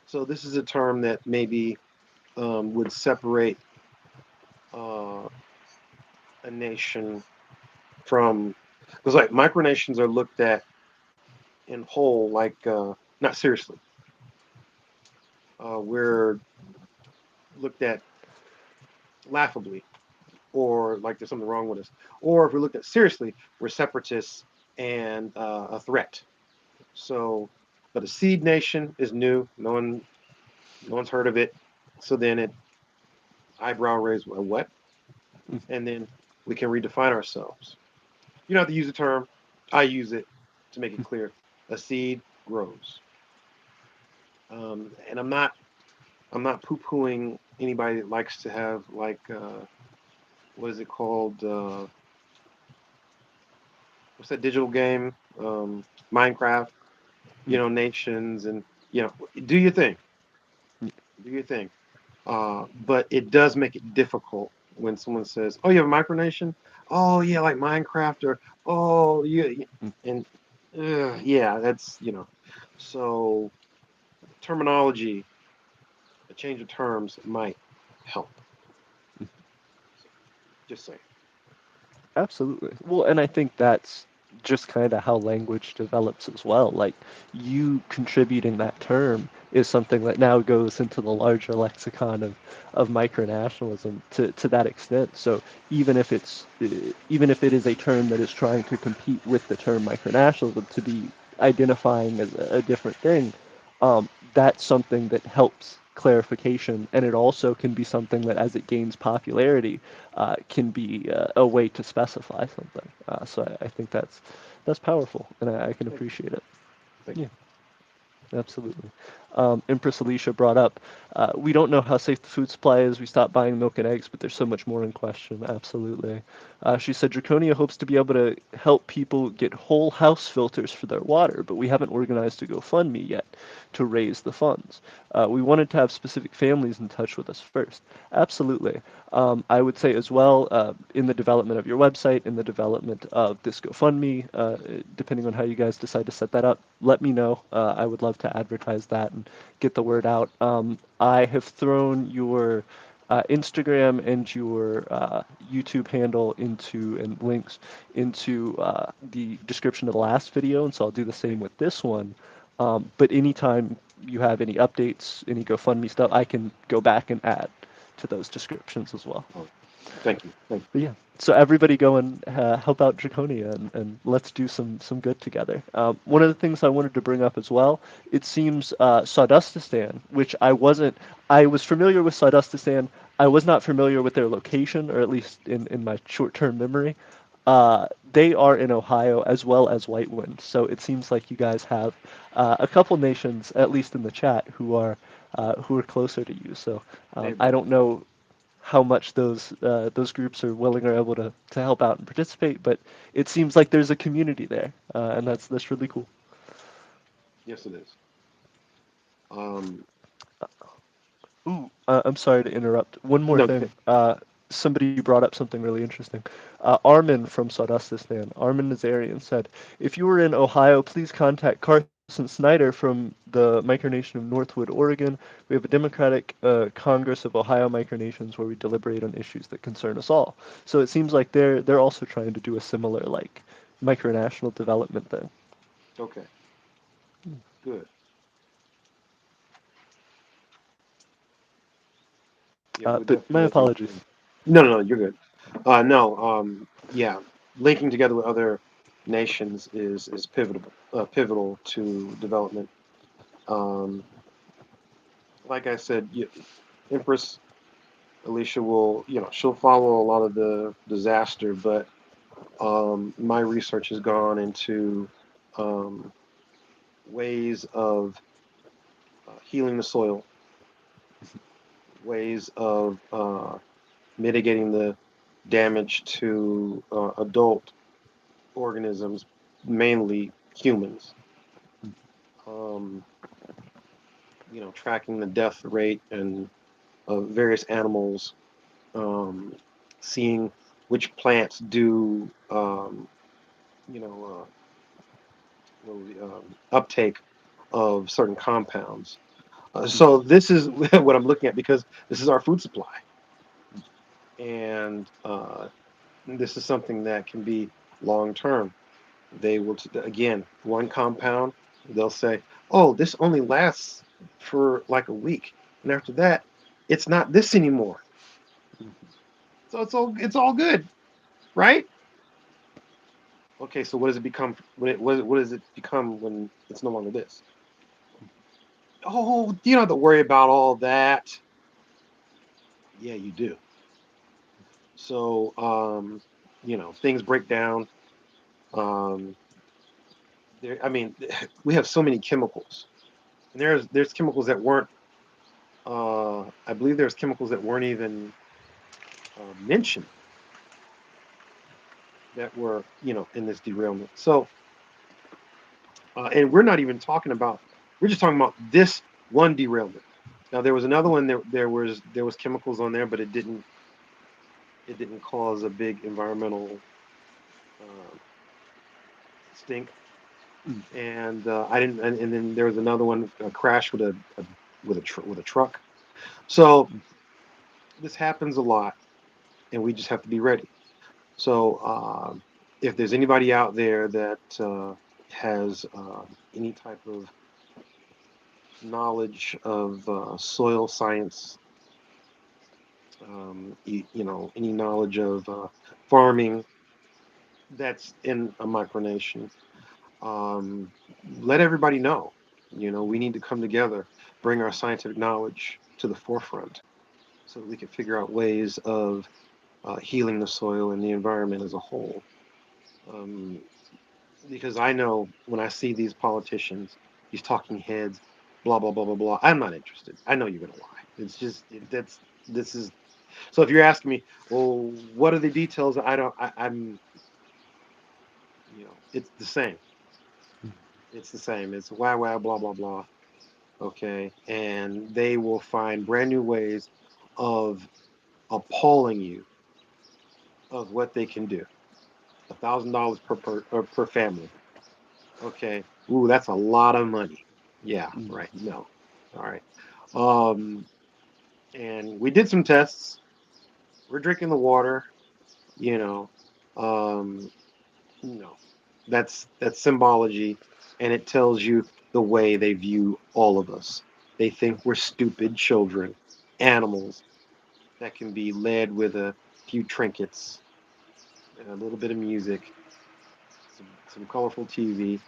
So this is a term that maybe would separate uh, a nation from, because like micronations are looked at in whole, like not seriously. We're looked at laughably, or like there's something wrong with us. Or if we're looked at seriously, we're separatists and a threat. So, but a seed nation is new. No one's heard of it. So then it eyebrow raise a what? And then we can redefine ourselves. You don't have to use the term. I use it to make it clear. A seed grows, and I'm not poo pooing anybody that likes to have like what is it called? What's that digital game? Minecraft. Nations and do your thing, do your thing. But it does make it difficult when someone says, "Oh, you have a micronation? Oh, yeah, like Minecraft, or oh, yeah," and yeah, that's So terminology, a change of terms might help. So, just saying. Absolutely. Well, and I think that's just kind of how language develops as well. Like you contributing that term is something that now goes into the larger lexicon of micronationalism to that extent. So even if it is a term that is trying to compete with the term micronationalism to be identifying as a different thing, that's something that helps clarification, and it also can be something that, as it gains popularity, can be a way to specify something. So I think that's powerful, and I can Thank you. appreciate it. Thank Yeah. you. Absolutely. Empress Alecia brought up, we don't know how safe the food supply is. We stopped buying milk and eggs, but there's so much more in question. Absolutely. She said Draconia hopes to be able to help people get whole house filters for their water, but we haven't organized a GoFundMe yet to raise the funds. We wanted to have specific families in touch with us first. Absolutely. I would say as well, in the development of your website, in the development of this GoFundMe, depending on how you guys decide to set that up, let me know. I would love to advertise that and get the word out. I have thrown your Instagram and your YouTube handle into and links into the description of the last video, and so I'll do the same Okay. with this one. But anytime you have any updates, any GoFundMe stuff, I can go back and add to those descriptions as well. All right. Thank you. Thank you. But yeah, so everybody go and help out Draconia and let's do some good together. One of the things I wanted to bring up as well, it seems Sawdustistan, which I was familiar with Sawdustistan. I was not familiar with their location, or at least in my short-term memory. They are in Ohio as well as Whitewind, so it seems like you guys have a couple nations, at least in the chat, who are closer to you. So Hey, I brother. don't know how much those groups are willing or able to help out and participate, but it seems like there's a community there, and that's really cool. Yes, it is. Um, Ooh, I'm sorry to interrupt. One more no, thing. Somebody brought up something really interesting. Armin from Sawdustistan, Armin Nazarian said, if you were in Ohio, please contact Carson Snyder from the micronation of Northwood, Oregon. We have a Democratic Congress of Ohio micronations where we deliberate on issues that concern us all. So it seems like they're also trying to do a similar like micronational development thing. okay, good. Yeah, we're But definitely my looking apologies. to. No, no, no, you're good. No, yeah, linking together with other nations is pivotal to development. Um, like I said, Empress Alicia will, she'll follow a lot of the disaster, but my research has gone into um, ways of healing the soil, ways of mitigating the damage to adult organisms, mainly humans. Um, tracking the death rate and of various animals, um, seeing which plants do, you know, uptake of certain compounds. So this is what I'm looking at because this is our food supply, and this is something that can be long term. They will again one compound. They'll say, "Oh, this only lasts for like a week, and after that, it's not this anymore." So it's all good, right? Okay, so what does it become when what does it become when it's no longer this? Oh, you don't have to worry about all that. Yeah, you do. So things break down. Um, I mean, we have so many chemicals, and there's chemicals that weren't. I believe there's chemicals that weren't even mentioned that were in this derailment. So, and we're not even talking about. We're just talking about this one derailment. Now there was another one. There was chemicals on there, but it didn't cause a big environmental uh, stink. And I didn't. And then there was another one, a crash with a truck. So this happens a lot, and we just have to be ready. So if there's anybody out there that has any type of knowledge of soil science, any knowledge of farming that's in a micronation, um, let everybody know. We need to come together, bring our scientific knowledge to the forefront so that we can figure out ways of healing the soil and the environment as a whole. Um, because I know when I see these politicians, these talking heads, blah blah blah blah blah, I'm not interested. I know you're gonna lie. It's just that's this is so. If you're asking me, well, what are the details? I don't. I'm. It's the same. It's the same. It's wow wow blah blah blah. Okay, and they will find brand new ways of appalling you of what they can do. $1,000 per family. Okay. Ooh, that's a lot of money. Yeah, right. No. All right. Um, and we did some tests. We're drinking the water, you know. Um, no. That's symbology, and it tells you the way they view all of us. They think we're stupid children, animals that can be led with a a few trinkets, and a little bit of music, some colorful TV,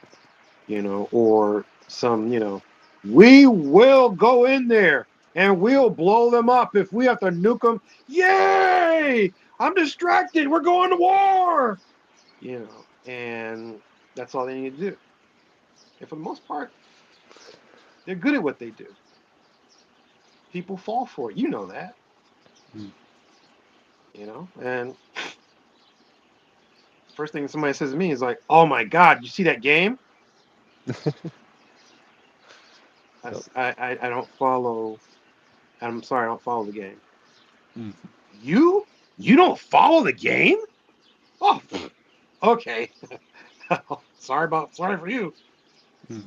or some, we will go in there and we'll blow them up if we have to nuke them. Yay! I'm distracted. We're going to war. And that's all they need to do. And for the most part, they're good at what they do. People fall for it. You know that. Mm. And first thing somebody says to me is like, "Oh my God, you see that game?" Yep. I don't follow. I'm sorry, I don't follow the game. Mm. You don't follow the game? Oh, okay. Sorry for you. Mm.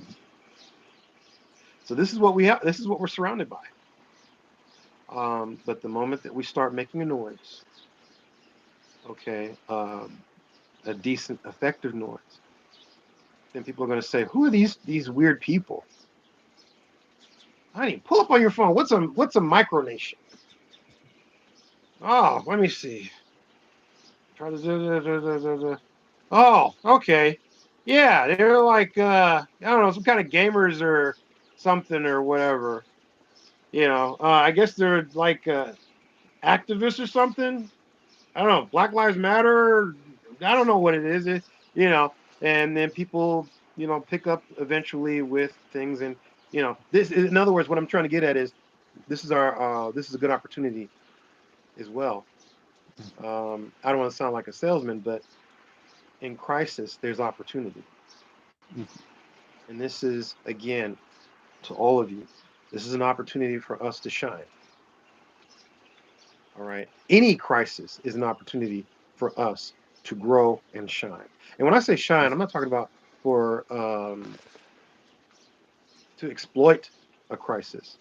So this is what we have. This is what we're surrounded by. But the moment that we start making a noise, okay, a decent, effective noise, then people are going to say, "Who are these weird people?" Honey, pull up on your phone. What's a micronation? Oh, let me see. Try to. Oh, okay. Yeah, they're like I don't know, some kind of gamers or something or whatever. I guess they're like activists or something. I don't know, Black Lives Matter. I don't know what it is. You know, and then people, pick up eventually with things, and this. In other words, what I'm trying to get at is this is a good opportunity as well. I don't want to sound like a salesman, but in crisis, there's opportunity, and this is again to all of you. This is an opportunity for us to shine. All right. Any crisis is an opportunity for us to grow and shine. And when I say shine, I'm not talking about for to exploit a crisis,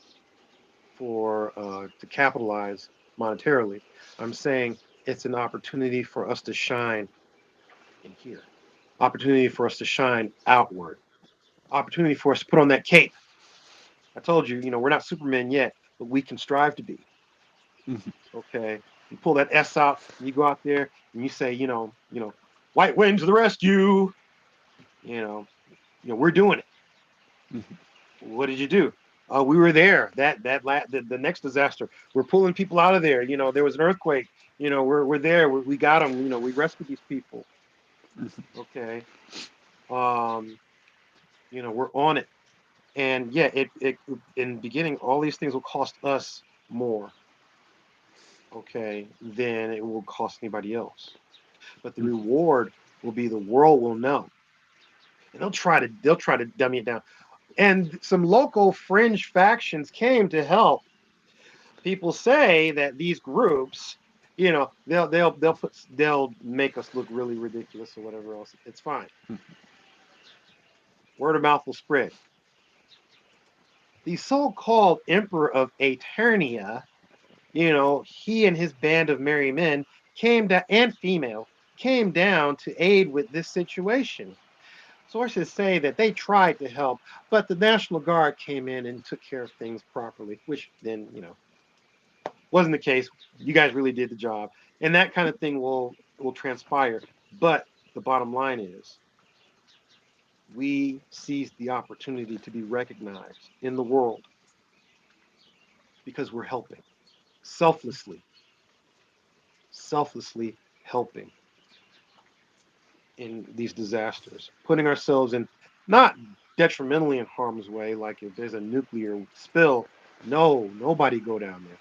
for to capitalize monetarily. I'm saying it's an opportunity for us to shine in here. Opportunity for us to shine outward. Opportunity for us to put on that cape. I told you, we're not Superman yet, but we can strive to be. Mhm. Okay. You pull that S out, and you go out there and you say, white wings to the rescue. You know, we're doing it. Mhm. What did you do? We were there. The next disaster. We're pulling people out of there. There was an earthquake. We're there. We got them. We rescued these people. Mhm. Okay. Um, we're on it. And yeah, it in the beginning, all these things will cost us more, okay, than it will cost anybody else. But the Mhm. reward will be the world will know, and they'll try to dummy it down. And some local fringe factions came to help. People say that these groups, they'll make us look really ridiculous or whatever else. It's fine. Word of mouth will spread. The so-called Emperor of Aeternia, he and his band of merry men and female came down to aid with this situation. Sources say that they tried to help, but the National Guard came in and took care of things properly, which then, wasn't the case. You guys really did the job. And that kind of thing will transpire. But the bottom line is we seized the opportunity to be recognized in the world because we're helping selflessly, selflessly helping in these disasters, putting ourselves in not detrimentally in harm's way, like if there's a nuclear spill, no, nobody go down there.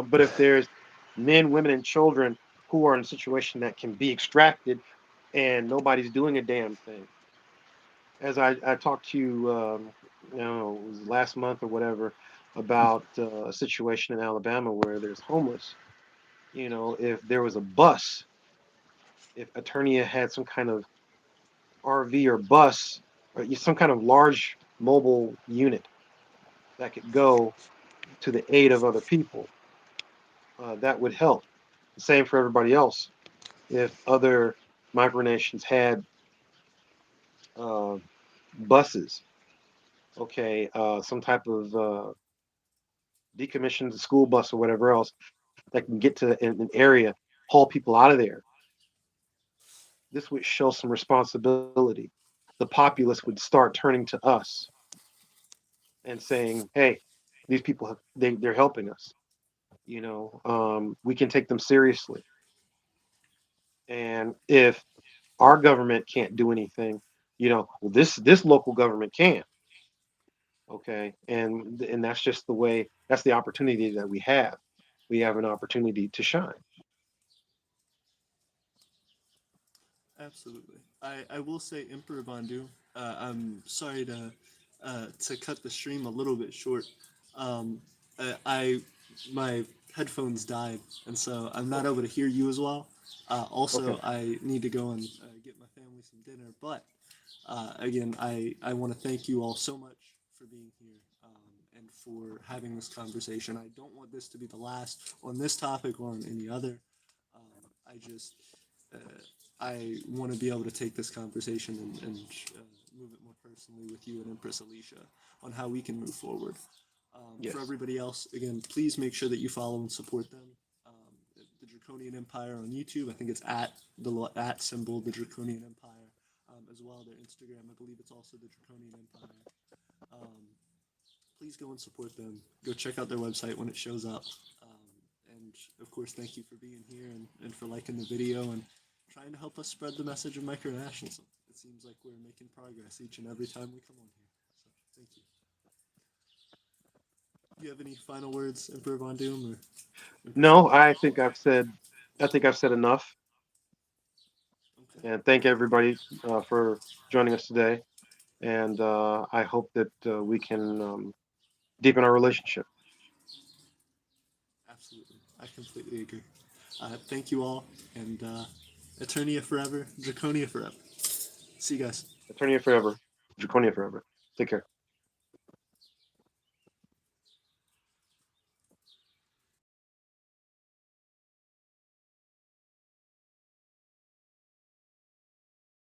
But if there's men, women, and children who are in a situation that can be extracted and nobody's doing a damn thing. As I talked to you, it was last month or whatever, about a situation in Alabama where there's homeless. If there was a bus, if Aeternia had some kind of RV or bus or some kind of large mobile unit that could go to the aid of other people, that would help. The same for everybody else. If other micronations had uh, buses, okay, some type of decommissioned school bus or whatever else that can get to an area, haul people out of there. This would show some responsibility. The populace would start turning to us and saying, "Hey, these people they're helping us. We can take them seriously." And if our government can't do anything, well, this local government can. Okay, and that's just the way. That's the opportunity that we have. We have an opportunity to shine. Absolutely. I will say, Emperor Vondu, I'm sorry to cut the stream a little bit short. Um, I my headphones died, and so I'm not Oh, able to hear you as well. okay. Also, I need to go and get my family some dinner. But again, I want to thank you all so much for being here and for having this conversation. I don't want this to be the last on this topic or on any other. I just uh, I want to be able to take this conversation and move it more personally with you and Empress Alecia on how we can move forward. For Yes. everybody else, again, please make sure that you follow and support them. The Draconian Empire on YouTube. I think it's at symbol the Draconian Empire as well. Their Instagram, I believe it's also the Draconian Empire. Um, please go and support them. Go check out their website when it shows up. And of course, thank you for being here and for liking the video and trying to help us spread the message of micronationalism. It seems like we're making progress each and every time we come on here. So thank you. Do you have any final words, Emperor Von Doom or Empress No, Alicia? I think I've said enough. Okay, And thank everybody for joining us today. And I hope that we can deepen our relationship. absolutely. I completely agree. Thank you all, and Eternia forever, Draconia forever. See you guys. Eternia forever, Draconia forever. Take care.